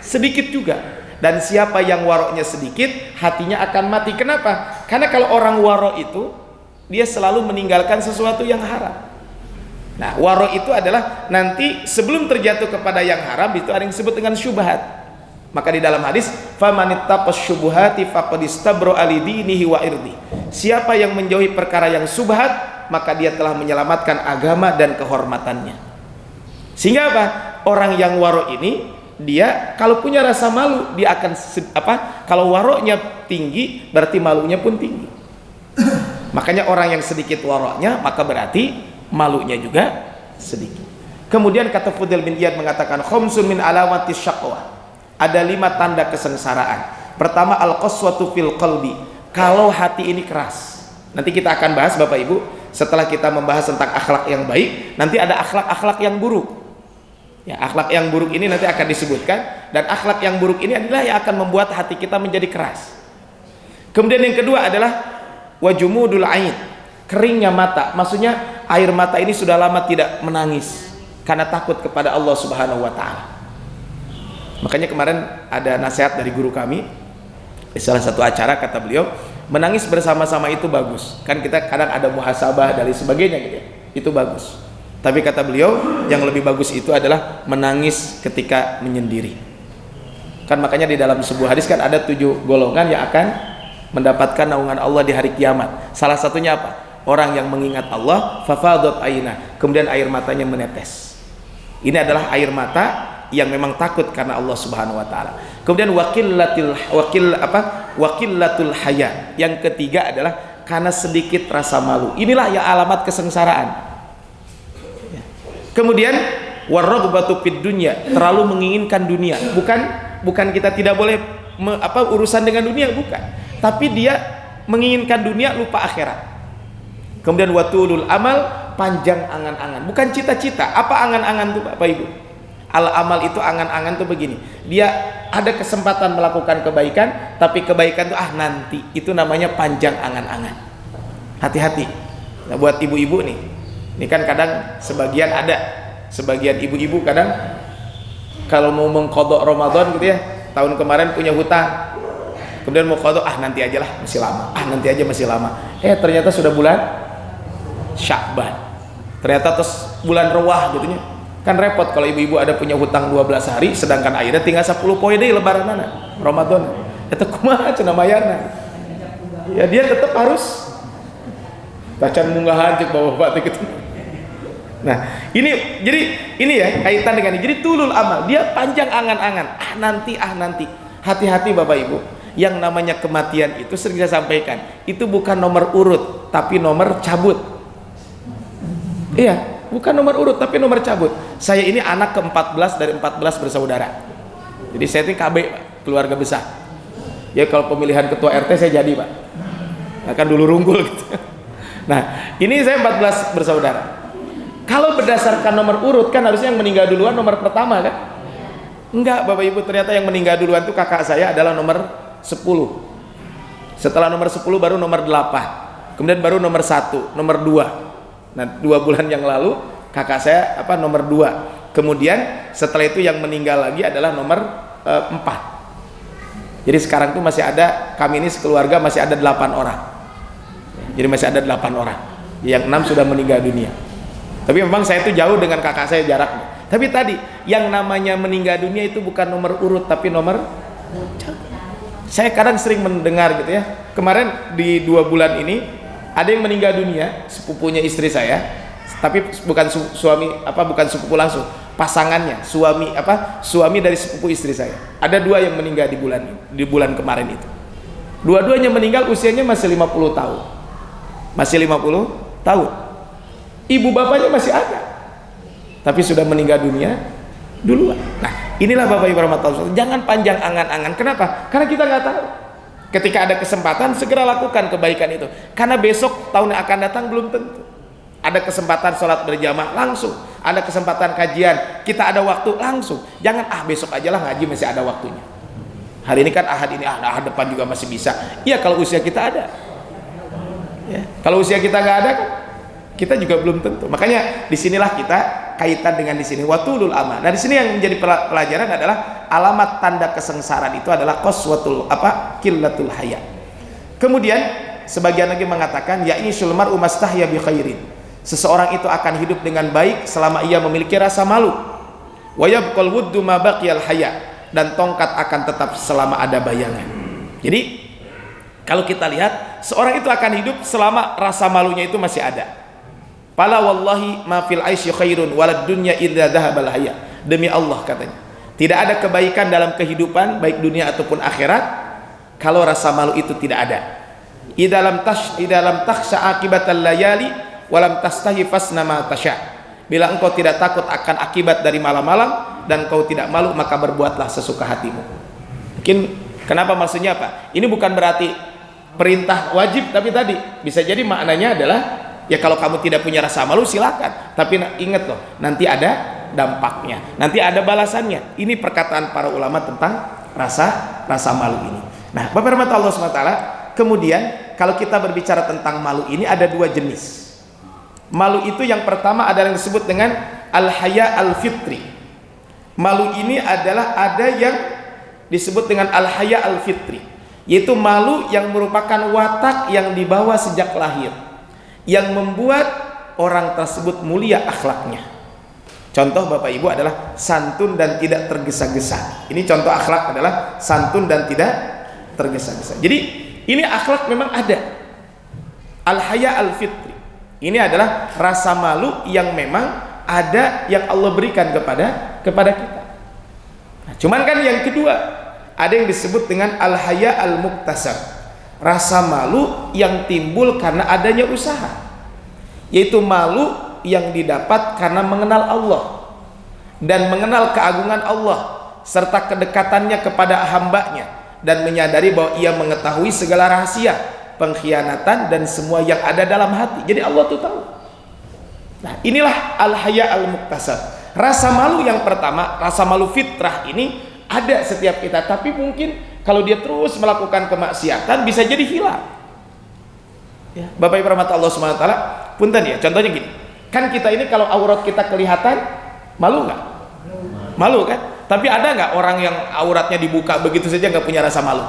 sedikit juga. Dan siapa yang waroknya sedikit hatinya akan mati. Kenapa? Karena kalau orang warok itu dia selalu meninggalkan sesuatu yang haram. Nah, warok itu adalah nanti sebelum terjatuh kepada yang haram itu ada yang disebut dengan syubhat. Maka di dalam hadis, famanittaqas syubuhati faqad istabra li dinihi wa irdi. Siapa yang menjauhi perkara yang syubhat, maka dia telah menyelamatkan agama dan kehormatannya. Sehingga apa? Orang yang warok ini dia kalau punya rasa malu dia akan kalau waroknya tinggi berarti malunya pun tinggi. Makanya orang yang sedikit waroknya maka berarti malunya juga sedikit. Kemudian kata Fudail bin Iyad mengatakan khamsun min alamatis syaqwa. Ada 5 tanda kesengsaraan. Pertama al-qaswatu fil qalbi. Kalau hati ini keras. Nanti kita akan bahas Bapak Ibu setelah kita membahas tentang akhlak yang baik, nanti ada akhlak-akhlak yang buruk. Ya, akhlak yang buruk ini nanti akan disebutkan, dan akhlak yang buruk ini adalah yang akan membuat hati kita menjadi keras. Kemudian yang kedua adalah wajumudul ain, keringnya mata. Maksudnya air mata ini sudah lama tidak menangis karena takut kepada Allah Subhanahu wa taala. Makanya kemarin ada nasihat dari guru kami di salah satu acara, kata beliau, menangis bersama-sama itu bagus. Kan kita kadang ada muhasabah dan sebagainya gitu ya. Itu bagus. Tapi kata beliau, yang lebih bagus itu adalah menangis ketika menyendiri. Kan makanya di dalam sebuah hadis kan ada 7 golongan yang akan mendapatkan naungan Allah di hari kiamat. Salah satunya apa? Orang yang mengingat Allah, fafadat aina, kemudian air matanya menetes. Ini adalah air mata yang memang takut karena Allah Subhanahu wa taala. Kemudian waqillatul haya. Yang ketiga adalah karena sedikit rasa malu. Inilah yang alamat kesengsaraan. Kemudian waraghbatu fid dunya, terlalu menginginkan dunia. Bukan kita tidak boleh urusan dengan dunia, bukan. Tapi dia menginginkan dunia lupa akhirat. Kemudian watulul amal, panjang angan-angan. Bukan cita-cita. Apa angan-angan itu Bapak Ibu? Al-amal itu angan-angan tuh begini. Dia ada kesempatan melakukan kebaikan, tapi kebaikan tuh nanti. Itu namanya panjang angan-angan. Hati-hati. Nah, buat ibu-ibu nih. Ini kan kadang sebagian ibu-ibu kadang kalau mau mengqadha Ramadan gitu ya, tahun kemarin punya hutang. Kemudian mau qadha, nanti aja lah, masih lama. Nanti aja masih lama. Ternyata sudah bulan Sya'ban. Ternyata terus bulan Rewah gitu ya. Kan repot kalau ibu-ibu ada punya hutang 12 hari sedangkan akhirnya tinggal 10 poe deui lebaranana Ramadan. Eta kumaha cenah bayarna? Ya dia tetap harus tacan munggahan cek bawa-bawa gitu. Nah, ini ya kaitan dengan ini. Jadi tulul amal, dia panjang angan-angan. Nanti. Hati-hati Bapak Ibu, yang namanya kematian itu sering saya sampaikan, itu bukan nomor urut tapi nomor cabut. Iya, bukan nomor urut tapi nomor cabut. Saya ini anak ke-14 dari 14 bersaudara. Jadi saya ini KB, Pak, keluarga besar. Ya kalau pemilihan ketua RT saya jadi, Pak. Nah, kan dulu runggul gitu. Nah, ini saya 14 bersaudara. Kalau berdasarkan nomor urut kan harusnya yang meninggal duluan nomor pertama kan? Enggak, Bapak Ibu, ternyata yang meninggal duluan itu kakak saya adalah nomor 10. Setelah nomor 10 baru nomor 8. Kemudian baru nomor 1, nomor 2. Nah, 2 bulan yang lalu kakak saya nomor 2. Kemudian setelah itu yang meninggal lagi adalah nomor 4. Jadi sekarang tuh masih ada, kami ini sekeluarga masih ada 8 orang. Jadi masih ada 8 orang. Yang 6 sudah meninggal dunia. Tapi memang saya itu jauh dengan kakak saya jaraknya. Tapi tadi yang namanya meninggal dunia itu bukan nomor urut tapi nomor cabut. Saya kadang sering mendengar gitu ya. Kemarin di 2 bulan ini ada yang meninggal dunia, sepupunya istri saya, tapi bukan suami bukan sepupu langsung, pasangannya, suami dari sepupu istri saya. Ada 2 yang meninggal di bulan kemarin itu. Dua-duanya meninggal usianya masih 50 tahun. Masih 50 tahun. Ibu bapaknya masih ada. Tapi sudah meninggal dunia duluan. Nah, inilah Bapak Ibu rahmatullah. Jangan panjang angan-angan. Kenapa? Karena kita nggak tahu. Ketika ada kesempatan segera lakukan kebaikan itu. Karena besok tahun yang akan datang belum tentu. Ada kesempatan sholat berjamaah langsung. Ada kesempatan kajian. Kita ada waktu langsung. Jangan besok aja lah ngaji masih ada waktunya. Hari ini kan ahad ini ahad depan juga masih bisa. Iya kalau usia kita ada. Ya. Kalau usia kita nggak ada kan kita juga belum tentu. Makanya disinilah kita kaitan dengan di sini watulul amal. Nah di sini yang menjadi pelajaran adalah alamat tanda kesengsaraan itu adalah qaswatul qillatul haya. Kemudian sebagian lagi mengatakan ya'isul mar'u mastahya bi khairin. Seseorang itu akan hidup dengan baik selama ia memiliki rasa malu. Wa yabqal wuddu ma baqiyal haya, dan tongkat akan tetap selama ada bayangan. Jadi kalau kita lihat seorang itu akan hidup selama rasa malunya itu masih ada. Fala wallahi ma fil aisy khairun walad dunya idza dhahabal haya. Demi Allah katanya, tidak ada kebaikan dalam kehidupan baik dunia ataupun akhirat kalau rasa malu itu tidak ada. Idalam takhsha akibatal layali walam tastahi fasna ma tasya. Bila engkau tidak takut akan akibat dari malam-malam dan kau tidak malu maka berbuatlah sesuka hatimu. Mungkin kenapa maksudnya apa? Ini bukan berarti perintah wajib, tapi tadi bisa jadi maknanya adalah ya kalau kamu tidak punya rasa malu silakan, tapi ingat loh nanti ada dampaknya, nanti ada balasannya. Ini perkataan para ulama tentang rasa malu ini. Nah Bapak rahmat Allah SWT, kemudian kalau kita berbicara tentang malu ini ada 2 jenis. Malu itu yang pertama adalah yang disebut dengan al-haya al-fitri. Malu ini adalah ada yang disebut dengan al-haya al-fitri, yaitu malu yang merupakan watak yang dibawa sejak lahir, yang membuat orang tersebut mulia akhlaknya. Contoh Bapak Ibu adalah santun dan tidak tergesa-gesa. Ini contoh akhlak adalah santun dan tidak tergesa-gesa. Jadi ini akhlak memang ada. Al-haya al-fitri. Ini adalah rasa malu yang memang ada yang Allah berikan kepada kita. Nah, cuman kan yang kedua ada yang disebut dengan al-haya al-muktasab. Rasa malu yang timbul karena adanya usaha, yaitu malu yang didapat karena mengenal Allah dan mengenal keagungan Allah serta kedekatannya kepada hambanya dan menyadari bahwa ia mengetahui segala rahasia, pengkhianatan dan semua yang ada dalam hati. Jadi Allah tuh tahu. Nah inilah al-haya al-muktasab. Rasa malu yang pertama, rasa malu fitrah ini ada setiap kita, tapi mungkin kalau dia terus melakukan kemaksiatan bisa jadi hilang. Ya, Bapak Ibu rahmat Allah SWT, punten ya, contohnya gini. Kan kita ini kalau aurat kita kelihatan, malu nggak? Malu kan? Tapi ada nggak orang yang auratnya dibuka begitu saja nggak punya rasa malu?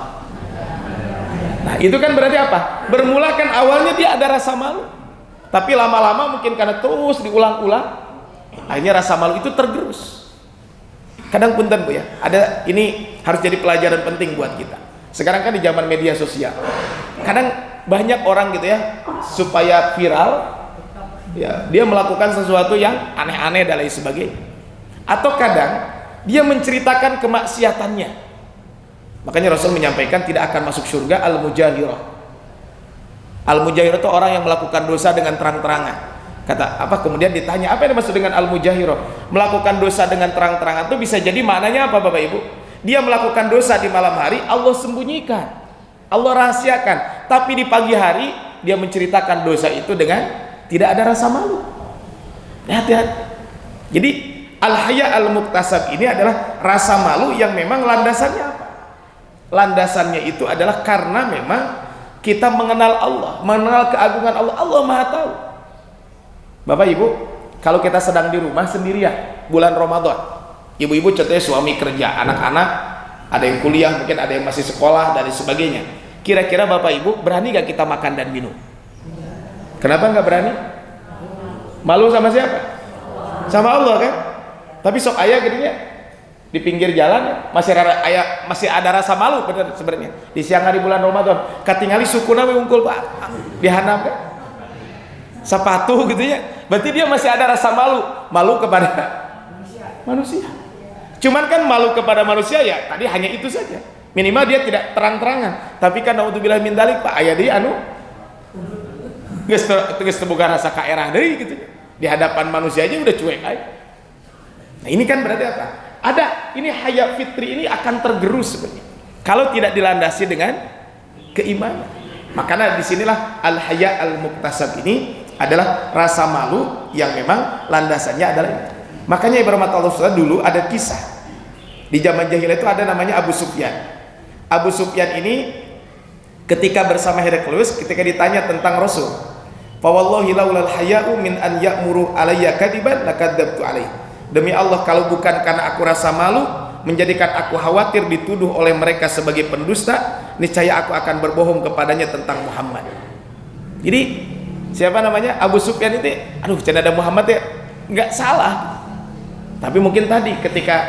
Nah itu kan berarti apa? Bermula kan awalnya dia ada rasa malu, tapi lama-lama mungkin karena terus diulang-ulang, akhirnya rasa malu itu tergerus. Kadang punten Bu ya, ada ini harus jadi pelajaran penting buat kita. Sekarang kan di zaman media sosial, kadang banyak orang gitu ya, supaya viral, ya dia melakukan sesuatu yang aneh-aneh dan lain sebagainya. Atau kadang dia menceritakan kemaksiatannya. Makanya Rasul menyampaikan tidak akan masuk surga al-mujahirah. Al-mujahirah itu orang yang melakukan dosa dengan terang-terangan. Kata apa? Kemudian ditanya apa yang dimaksud dengan al-mujahirah? Melakukan dosa dengan terang-terangan itu bisa jadi maknanya apa, Bapak Ibu? Dia melakukan dosa di malam hari, Allah sembunyikan, Allah rahasiakan. Tapi di pagi hari dia menceritakan dosa itu dengan tidak ada rasa malu. Hati-hati. Jadi al-haya al-muktasab ini adalah rasa malu yang memang landasannya apa? Landasannya itu adalah karena memang kita mengenal Allah, mengenal keagungan Allah. Allah Maha tahu. Bapak Ibu, kalau kita sedang di rumah sendirian bulan Ramadan, ibu-ibu contohnya suami kerja, anak-anak ada yang kuliah, mungkin ada yang masih sekolah dan sebagainya. Kira-kira Bapak Ibu berani gak kita makan dan minum? Kenapa nggak berani? Malu sama siapa? Sama Allah kan? Tapi sok ayah gedenya di pinggir jalan masih ada rasa malu bener sebenarnya. Di siang hari bulan Ramadan, katingali sukuna we ungkul Pak. Dihanap kan? Sepatu gitu ya. Berarti dia masih ada rasa malu kepada manusia. Cuman kan malu kepada manusia ya tadi hanya itu saja. Minimal dia tidak terang-terangan. Tapi kan naudzubillah min dzalik Pak, aya dia anu geus boga rasa kaerah deui gitu. Di hadapan manusia aja udah cuek aja. Nah, ini kan berarti apa? Ada ini haya fitri ini akan tergerus sebenarnya. Kalau tidak dilandasi dengan keimanan. Makanya disinilah al-haya al-muktasab ini adalah rasa malu yang memang landasannya adalah itu. Makanya ibarat Allah dulu ada kisah di zaman jahiliyah itu ada namanya Abu Sufyan. Abu Sufyan ini ketika bersama Heraklius ketika ditanya tentang Rasul, fa wallahi laulal haya'u min an ya'muru alayya kadiban lakadzabtu alaihi. Demi Allah kalau bukan karena aku rasa malu menjadikan aku khawatir dituduh oleh mereka sebagai pendusta, niscaya aku akan berbohong kepadanya tentang Muhammad. Jadi siapa namanya? Abu Sufyan itu, aduh cenada Muhammad ya nggak salah. Tapi mungkin tadi ketika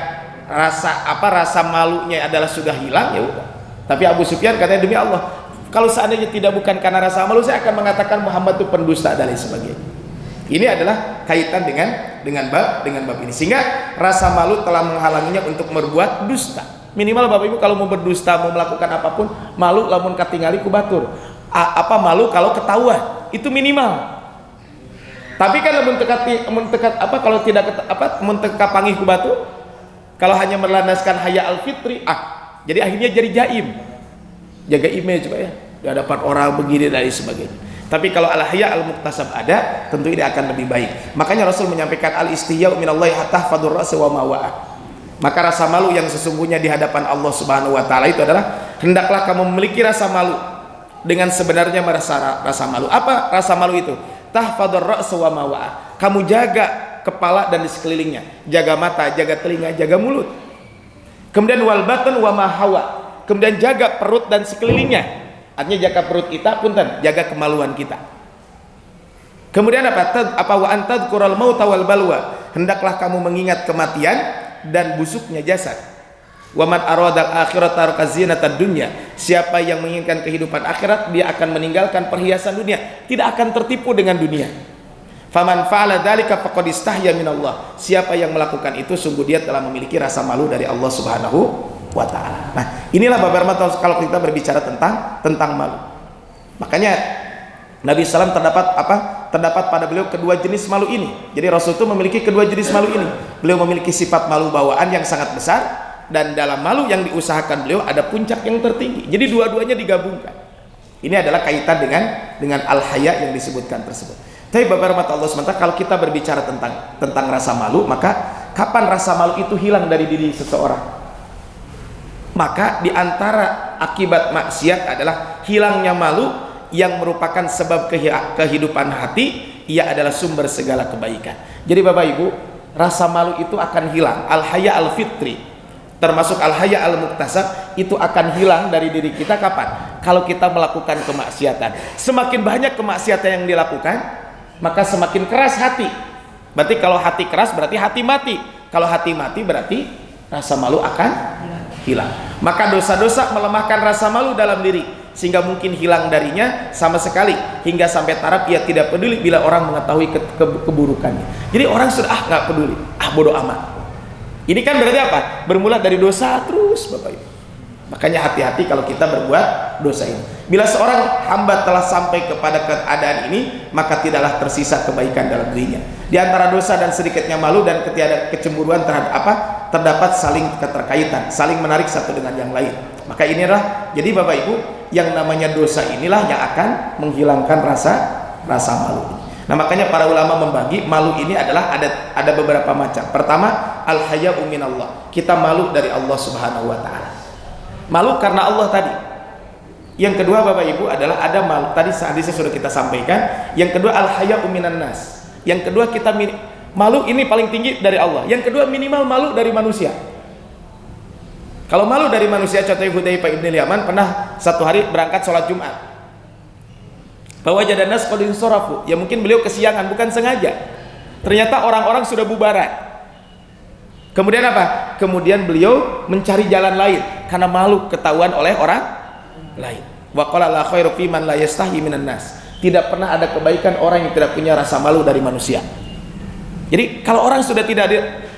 rasa malunya adalah sudah hilang ya udah. Tapi Abu Sufyan katanya demi Allah, kalau seandainya tidak bukan karena rasa malu saya akan mengatakan Muhammad itu pendusta dan lain sebagainya. Ini adalah kaitan dengan bab ini. Sehingga rasa malu telah menghalanginya untuk berbuat dusta. Minimal Bapak Ibu kalau mau berdusta, mau melakukan apapun, malu lamun katingali ku batur. Malu kalau ketahuan, itu minimal. Tapi kan lamun tekat kalau tidak mun teka pangih ku batur, kalau hanya berlandaskan haya al-fitri, jadi akhirnya jadi jaim. Jaga image Pak ya. Di hadapan orang begini dan sebagainya. Tapi kalau al-haya al-muktasab ada, tentu ini akan lebih baik. Makanya Rasul menyampaikan al-istihya'u minallahi hatta fadur ra'si wa mawa'a. Maka rasa malu yang sesungguhnya di hadapan Allah Subhanahu wa taala itu adalah hendaklah kamu memiliki rasa malu dengan sebenarnya rasa malu. Apa rasa malu itu? Tahfadur ra'si wa mawa'a. Kamu jaga kepala dan di sekelilingnya, jaga mata, jaga telinga, jaga mulut. Kemudian wal batn wa ma hawa. Kemudian jaga perut dan sekelilingnya. Artinya jaga perut kita, punten, jaga kemaluan kita. Kemudian apa wa antadzural mauta wal balwa. Hendaklah kamu mengingat kematian dan busuknya jasad. Wa man aradal akhirata tarkazinatad dunya. Siapa yang menginginkan kehidupan akhirat, dia akan meninggalkan perhiasan dunia, tidak akan tertipu dengan dunia. Faman fa'ala dzalika faqad istahya minallah. Siapa yang melakukan itu sungguh dia telah memiliki rasa malu dari Allah Subhanahu wa ta'ala. Nah, inilah Bapak kalau kita berbicara tentang malu. Makanya Nabi SAW terdapat pada beliau kedua jenis malu ini. Jadi Rasul itu memiliki kedua jenis malu ini. Beliau memiliki sifat malu bawaan yang sangat besar, dan dalam malu yang diusahakan beliau ada puncak yang tertinggi. Jadi dua-duanya digabungkan. Ini adalah kaitan dengan al-haya yang disebutkan tersebut. Tapi Bapak Allah SWT, kalau kita berbicara tentang rasa malu, maka kapan rasa malu itu hilang dari diri seseorang? Maka diantara akibat maksiat adalah hilangnya malu yang merupakan sebab kehidupan hati. Ia adalah sumber segala kebaikan. Jadi Bapak Ibu, rasa malu itu akan hilang. Al-haya al-fitri termasuk al-haya al-muktasab itu akan hilang dari diri kita kapan? Kalau kita melakukan kemaksiatan. Semakin banyak kemaksiatan yang dilakukan, maka semakin keras hati. Berarti kalau hati keras berarti hati mati. Kalau hati mati berarti rasa malu akan hilang. Maka dosa-dosa melemahkan rasa malu dalam diri, sehingga mungkin hilang darinya sama sekali, hingga sampai taraf ia tidak peduli bila orang mengetahui keburukannya. Jadi orang sudah nggak peduli, bodoh amat. Ini kan berarti apa? Bermula dari dosa terus Bapak Ibu. Makanya hati-hati kalau kita berbuat dosa ini. Bila seorang hamba telah sampai kepada keadaan ini, maka tidaklah tersisa kebaikan dalam dirinya. Di antara dosa dan sedikitnya malu dan ketiada kecemburuan terhadap terdapat saling keterkaitan, saling menarik satu dengan yang lain. Maka inilah, jadi Bapak Ibu, yang namanya dosa inilah yang akan menghilangkan rasa malu. Nah, makanya para ulama membagi malu ini adalah ada beberapa macam. Pertama, al-haya'u minallah. Kita malu dari Allah Subhanahu wa taala. Malu karena Allah tadi. Yang kedua Bapak Ibu adalah ada malu. Tadi sudah kita sampaikan. Yang kedua al-haya'u minan nas. Yang kedua kita malu ini paling tinggi dari Allah. Yang kedua minimal malu dari manusia. Kalau malu dari manusia, contohnya Hudzaifah ibn Yaman pernah satu hari berangkat sholat Jumat. Bahwa jadan nas qad insarafu. Ya mungkin beliau kesiangan, bukan sengaja. Ternyata orang-orang sudah bubaran. Kemudian apa? Kemudian beliau mencari jalan lain karena malu ketahuan oleh orang lain. Wa qala la khairu fi man la yastahi minan nas. Tidak pernah ada kebaikan orang yang tidak punya rasa malu dari manusia. Jadi kalau orang sudah tidak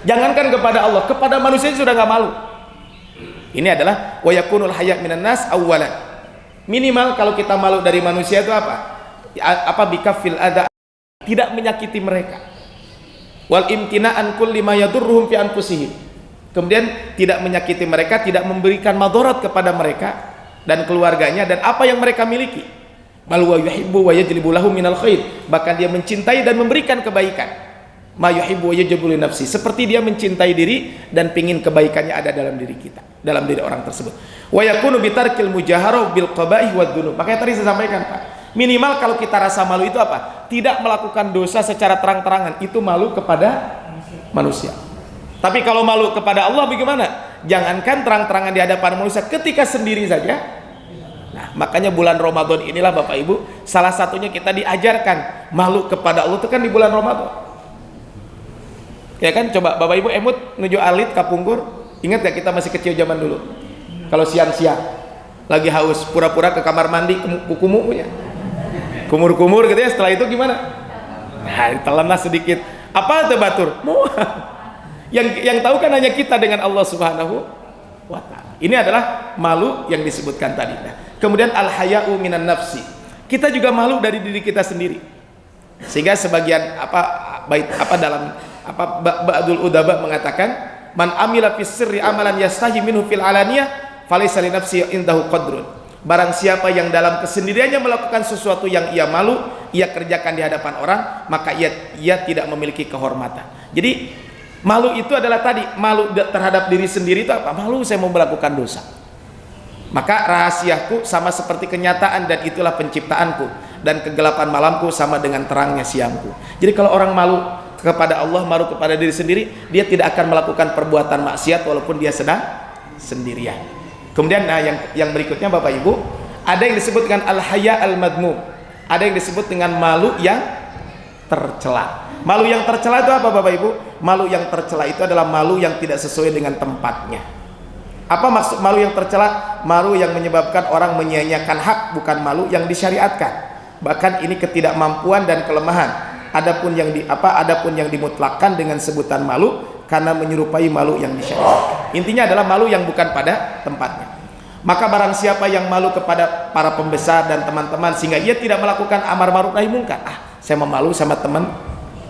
jangankan kepada Allah, kepada manusia sudah nggak malu. Ini adalah wa yakunul haya' minan nas awwalan. Minimal kalau kita malu dari manusia itu apa? Bikafil ada, tidak menyakiti mereka. Wal imtina'an kulli ma yadurruhum fi anfusihim. Kemudian tidak menyakiti mereka, tidak memberikan madarat kepada mereka dan keluarganya dan apa yang mereka miliki. Bal wa yuhibbu wa yajlibu lahum minal khair. Bahkan dia mencintai dan memberikan kebaikan. Ma yuhibbu wa yajlibu li nafsi. Seperti dia mencintai diri dan pingin kebaikannya ada dalam diri kita, dalam diri orang tersebut. Wa yakunu bitarkil mujaharah bil qaba'ih wad dunub. Makanya tadi saya sampaikan, Pak. Minimal kalau kita rasa malu itu apa? Tidak melakukan dosa secara terang-terangan. Itu malu kepada manusia. Tapi kalau malu kepada Allah bagaimana? Jangankan terang-terangan di hadapan manusia, ketika sendiri saja. Nah, makanya bulan Ramadan inilah Bapak Ibu, salah satunya kita diajarkan malu kepada Allah itu kan di bulan Ramadan. Ya kan? Coba Bapak Ibu emut menuju alit kapungkur. Ingat gak kita masih kecil zaman dulu? Kalau siang-siang lagi haus, pura-pura ke kamar mandi kumur-kumur gitu ya. Setelah itu gimana? Nah, telanlah sedikit. Apa itu batur? Yang tahu kan hanya kita dengan Allah Subhanahu wa ta'ala. Ini adalah malu yang disebutkan tadi. Nah, kemudian al-haya'u minan nafsi. Kita juga malu dari diri kita sendiri. Sehingga sebagian ba'dul udaba mengatakan, man amila fis sirri amalan yastahi minhu fil alaniyah falaysa li nafsi indahu qadrun. Barang siapa yang dalam kesendiriannya melakukan sesuatu yang ia malu, ia kerjakan di hadapan orang, maka ia tidak memiliki kehormatan. Jadi malu itu adalah tadi, malu terhadap diri sendiri itu apa? Malu saya mau melakukan dosa. Maka rahasiaku sama seperti kenyataan dan itulah penciptaanku, dan kegelapan malamku sama dengan terangnya siangku. Jadi kalau orang malu kepada Allah, malu kepada diri sendiri, dia tidak akan melakukan perbuatan maksiat walaupun dia sedang sendirian. Kemudian yang berikutnya Bapak Ibu, ada yang disebut dengan al-haya al-madmum, ada yang disebut dengan malu yang tercela. Malu yang tercela itu apa Bapak Ibu? Malu yang tercela itu adalah malu yang tidak sesuai dengan tempatnya. Apa maksud malu yang tercela? Malu yang menyebabkan orang menyia-nyiakan hak, bukan malu yang disyariatkan. Bahkan ini ketidakmampuan dan kelemahan. Adapun yang dimutlakkan dengan sebutan malu karena menyerupai malu yang disyariatkan. Intinya adalah malu yang bukan pada tempatnya. Maka barang siapa yang malu kepada para pembesar dan teman-teman sehingga ia tidak melakukan amar ma'ruf nahi munkar, saya mau malu sama teman,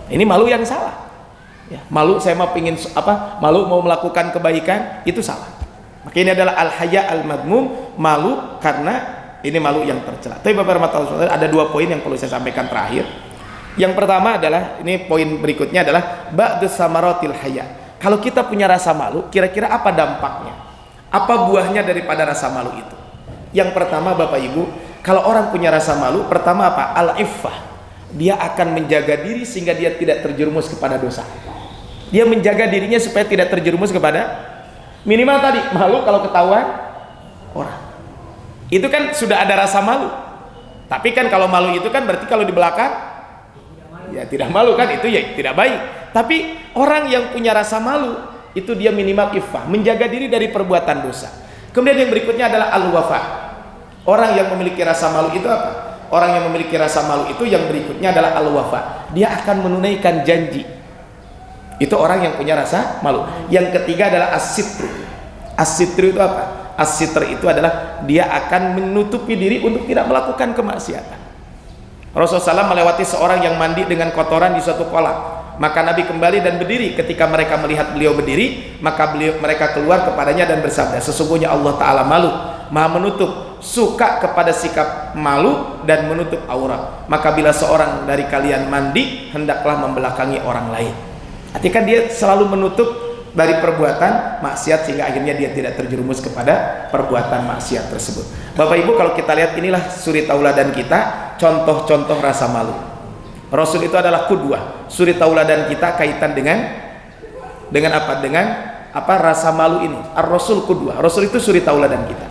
ini malu yang salah. Ya, malu saya mau malu mau melakukan kebaikan, itu salah. Maka ini adalah al-haya al-madmum, malu karena ini malu yang tercela. Tapi Bapak rahmatullah, ada dua poin yang perlu saya sampaikan terakhir. Yang pertama adalah, ini poin berikutnya adalah ba'du samaratil haya. Kalau kita punya rasa malu, kira-kira apa dampaknya? Apa buahnya daripada rasa malu itu? Yang pertama Bapak Ibu, kalau orang punya rasa malu, pertama apa? Al-iffah. Dia akan menjaga diri sehingga dia tidak terjerumus kepada dosa. Dia menjaga dirinya supaya tidak terjerumus kepada, minimal tadi, malu kalau ketahuan orang. Itu kan sudah ada rasa malu. Tapi kan kalau malu itu kan berarti kalau di belakang ya tidak malu kan, itu ya tidak baik. Tapi orang yang punya rasa malu itu dia minimal iffah, menjaga diri dari perbuatan dosa. Kemudian yang berikutnya adalah al-wafa. Orang yang memiliki rasa malu itu apa? Orang yang memiliki rasa malu itu yang berikutnya adalah al-wafa. Dia akan menunaikan janji. Itu orang yang punya rasa malu. Yang ketiga adalah as-sitru. As-sitru itu apa? As-sitr itu adalah dia akan menutupi diri untuk tidak melakukan kemaksiatan. Rasulullah SAW melewati seorang yang mandi dengan kotoran di suatu kolam. Maka Nabi kembali dan berdiri. Ketika mereka melihat beliau berdiri, maka mereka keluar kepadanya dan bersabda, sesungguhnya Allah Ta'ala malu, maha menutup, suka kepada sikap malu dan menutup aurat. Maka bila seorang dari kalian mandi, hendaklah membelakangi orang lain. Artinya kan dia selalu menutup dari perbuatan maksiat, sehingga akhirnya dia tidak terjerumus kepada perbuatan maksiat tersebut. Bapak Ibu, kalau kita lihat, inilah suri tauladan kita, contoh-contoh rasa malu. Rasul itu adalah qudwah. Suri tauladan kita kaitan dengan apa? Dengan apa? Rasa malu ini. Ar-Rasul qudwah. Rasul itu suri tauladan kita.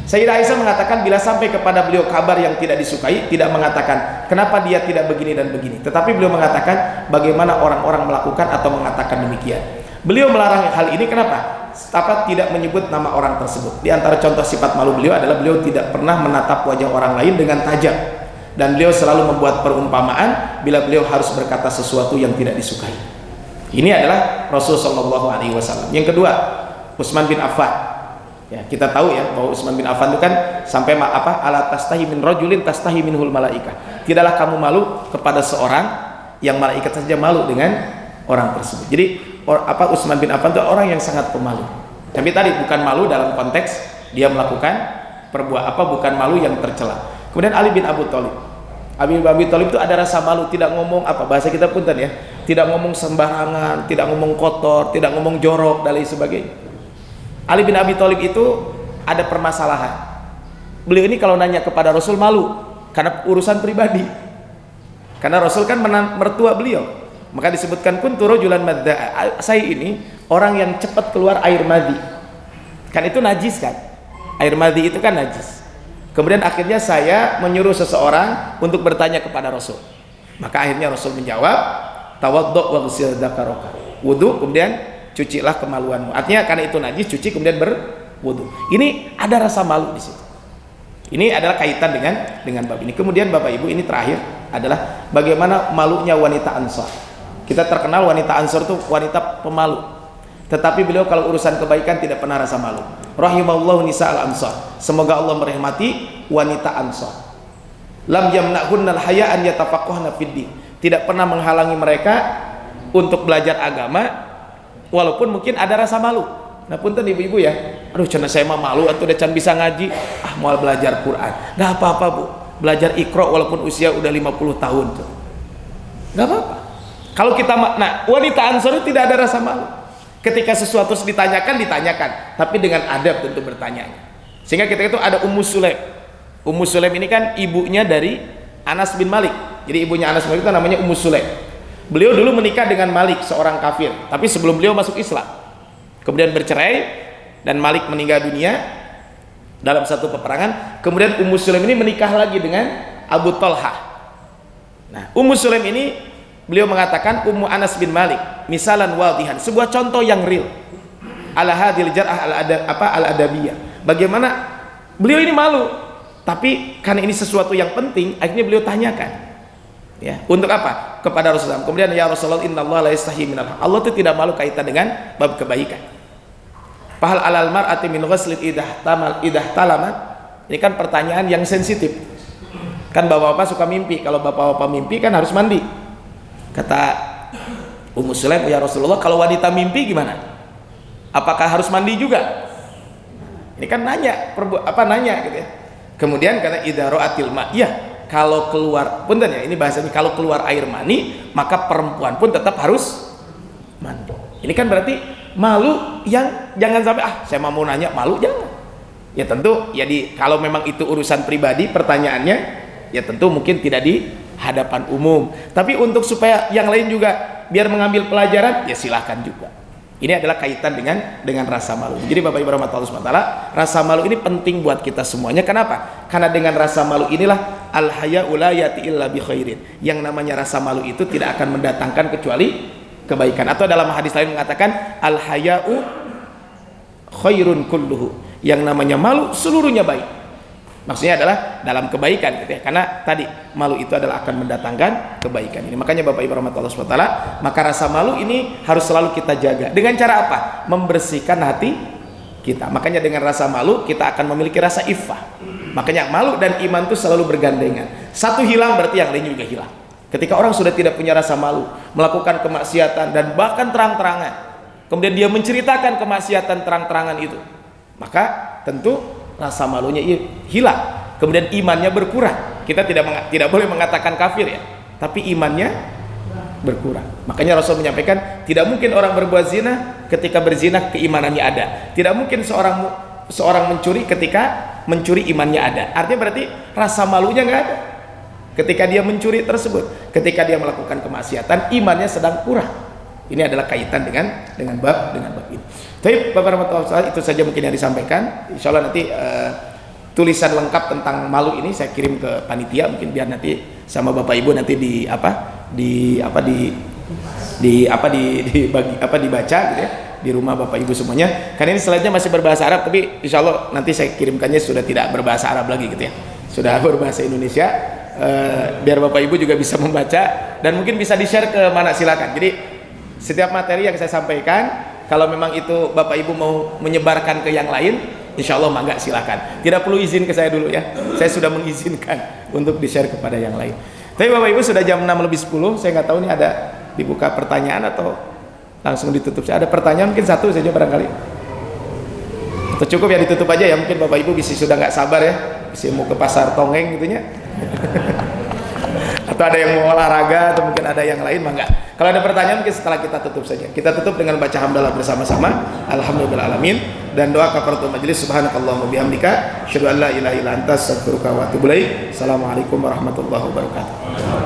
Sayyidah Aisyah mengatakan bila sampai kepada beliau kabar yang tidak disukai, tidak mengatakan kenapa dia tidak begini dan begini, tetapi beliau mengatakan bagaimana orang-orang melakukan atau mengatakan demikian. Beliau melarang hal ini, kenapa? Tidak menyebut nama orang tersebut. Di antara contoh sifat malu beliau adalah beliau tidak pernah menatap wajah orang lain dengan tajam, dan beliau selalu membuat perumpamaan bila beliau harus berkata sesuatu yang tidak disukai. Ini adalah Rasulullah SAW. Yang kedua, Utsman bin Affan. Ya, kita tahu ya bahwa Utsman bin Affan itu kan sampai ala tastahi min rajulin tastahi minhul malaikah. Tidaklah kamu malu kepada seorang yang malaikat saja malu dengan orang tersebut. Jadi Utsman bin Affan itu orang yang sangat pemalu. Tapi tadi bukan malu dalam konteks dia melakukan bukan malu yang tercela. Kemudian Ali bin Abi Thalib. Ali bin Abi Thalib itu ada rasa malu, tidak ngomong bahasa kita punten ya, tidak ngomong sembarangan, tidak ngomong kotor, tidak ngomong jorok dan lain sebagainya. Ali bin Abi Thalib itu ada permasalahan. Beliau ini kalau nanya kepada Rasul malu karena urusan pribadi. Karena Rasul kan mertua beliau. Maka disebutkan kuntu rajulan madda'a. Saya ini orang yang cepat keluar air madi. Kan itu najis kan? Air madi itu kan najis. Kemudian akhirnya saya menyuruh seseorang untuk bertanya kepada Rasul. Maka akhirnya Rasul menjawab, tawaddu' waghsil dzakaraka. Wudu, kemudian cucilah kemaluanmu. Artinya karena itu najis, cuci kemudian berwudu. Ini ada rasa malu di situ. Ini adalah kaitan dengan bab ini. Kemudian Bapak Ibu, ini terakhir adalah bagaimana malunya wanita Ansar. Kita terkenal wanita Ansar itu wanita pemalu. Tetapi beliau kalau urusan kebaikan tidak pernah rasa malu. Rahimallahu nisa al-Ansar. Semoga Allah merahmati wanita Ansar. Lam yamna'hunnal haya'an yatafaqahna fid-din. Tidak pernah menghalangi mereka untuk belajar agama, walaupun mungkin ada rasa malu. Nah punten ibu-ibu ya, aduh cenah saya mah malu atau udah can bisa ngaji, mau belajar Quran. Nggak apa-apa Bu, belajar Iqra walaupun usia udah 50 tahun tuh. Nggak apa-apa. Kalau kita, wanita Ansar tidak ada rasa malu. Ketika sesuatu ditanyakan, tapi dengan adab tentu bertanya. Sehingga kita itu ada Ummu Sulaim. Ummu Sulaim ini kan ibunya dari Anas bin Malik. Jadi ibunya Anas bin Malik itu namanya Ummu Sulaim. Beliau dulu menikah dengan Malik, seorang kafir, tapi sebelum beliau masuk Islam. Kemudian bercerai dan Malik meninggal dunia dalam satu peperangan. Kemudian Ummu Sulaim ini menikah lagi dengan Abu Talhah. Nah, Ummu Sulaim ini beliau mengatakan Ummu Anas bin Malik misalan wadihan, sebuah contoh yang real ala hadil jar'ah al-adabiyah. Bagaimana beliau ini malu, tapi karena ini sesuatu yang penting, akhirnya beliau tanyakan ya, untuk apa? Kepada Rasulullah. Kemudian ya Rasulullah, innallaha la yastahi minal haq. Allah itu tidak malu kaitan dengan bab kebaikan. Fahal alal mar'ati min ghuslin idah talamat. Ini kan pertanyaan yang sensitif. Kan bapak-bapak suka mimpi. Kalau bapak-bapak mimpi kan harus mandi. Kata Ummu Sulaim, ya Rasulullah, kalau wanita mimpi gimana? Apakah harus mandi juga? Ini kan nanya gitu ya. Kemudian kata idza ra'atil ma, iya, kalau keluar, punten ya, ini bahasanya kalau keluar air mani, maka perempuan pun tetap harus mandi. Ini kan berarti malu yang jangan sampai saya mau nanya malu, jangan. Ya tentu ya kalau memang itu urusan pribadi pertanyaannya, ya tentu mungkin tidak di hadapan umum, tapi untuk supaya yang lain juga biar mengambil pelajaran, ya silahkan juga. Ini adalah kaitan dengan rasa malu. Jadi Bapak Ibu rahmatullahi wabarakatuh, rasa malu ini penting buat kita semuanya. Kenapa? Karena dengan rasa malu inilah al-haya'u la yati illa bi khairin. Yang namanya rasa malu itu tidak akan mendatangkan kecuali kebaikan. Atau dalam hadis lain mengatakan al-haya'u khairun kulluhu. Yang namanya malu seluruhnya baik. Maksudnya adalah dalam kebaikan gitu ya. Karena tadi malu itu adalah akan mendatangkan kebaikan. Ini makanya Bapak Ibu rahmatullahi wabarakatuh, maka rasa malu ini harus selalu kita jaga. Dengan cara apa? Membersihkan hati kita. Makanya dengan rasa malu kita akan memiliki rasa iffah. Makanya malu dan iman itu selalu bergandengan. Satu hilang berarti yang lain juga hilang. Ketika orang sudah tidak punya rasa malu, melakukan kemaksiatan dan bahkan terang-terangan, kemudian dia menceritakan kemaksiatan terang-terangan itu, maka tentu rasa malunya hilang, kemudian imannya berkurang. Kita tidak boleh mengatakan kafir ya, tapi imannya berkurang. Makanya Rasul menyampaikan, tidak mungkin orang berbuat zina ketika berzina keimanannya ada. Tidak mungkin seorang mencuri ketika mencuri imannya ada. Artinya berarti rasa malunya nggak ada ketika dia mencuri tersebut. Ketika dia melakukan kemaksiatan, imannya sedang kurang. Ini adalah kaitan dengan bab ini. Tapi Bapak itu saja mungkin yang disampaikan. Insya Allah nanti tulisan lengkap tentang malu ini saya kirim ke panitia, mungkin biar nanti sama Bapak Ibu nanti dibaca gitu ya di rumah Bapak Ibu semuanya. Karena ini slide-nya masih berbahasa Arab, tapi insya Allah nanti saya kirimkannya sudah tidak berbahasa Arab lagi gitu ya, sudah berbahasa Indonesia, biar Bapak Ibu juga bisa membaca dan mungkin bisa di-share ke mana, silakan. Jadi setiap materi yang saya sampaikan, kalau memang itu Bapak Ibu mau menyebarkan ke yang lain, insya Allah mangga silakan. Tidak perlu izin ke saya dulu ya, saya sudah mengizinkan untuk di-share kepada yang lain. Tapi Bapak Ibu sudah jam 6:10, saya nggak tahu nih ada dibuka pertanyaan atau langsung ditutup. Ada pertanyaan mungkin satu saja barangkali, atau cukup ya ditutup aja ya. Mungkin Bapak Ibu bisa sudah nggak sabar ya, bisa mau ke pasar Tongeng gitunya atau ada yang mau olahraga, atau mungkin ada yang lain, mangga. Kalau ada pertanyaan mungkin setelah kita tutup saja. Kita tutup dengan baca hamdalah bersama-sama, alhamdulillahirabbil alamin, dan doa kafaratul majelis. Subhanakallahumma bihamdika, asyhadu an la ilaha illa anta, astaghfiruka wa atubu ilaik. Assalamualaikum warahmatullahi wabarakatuh.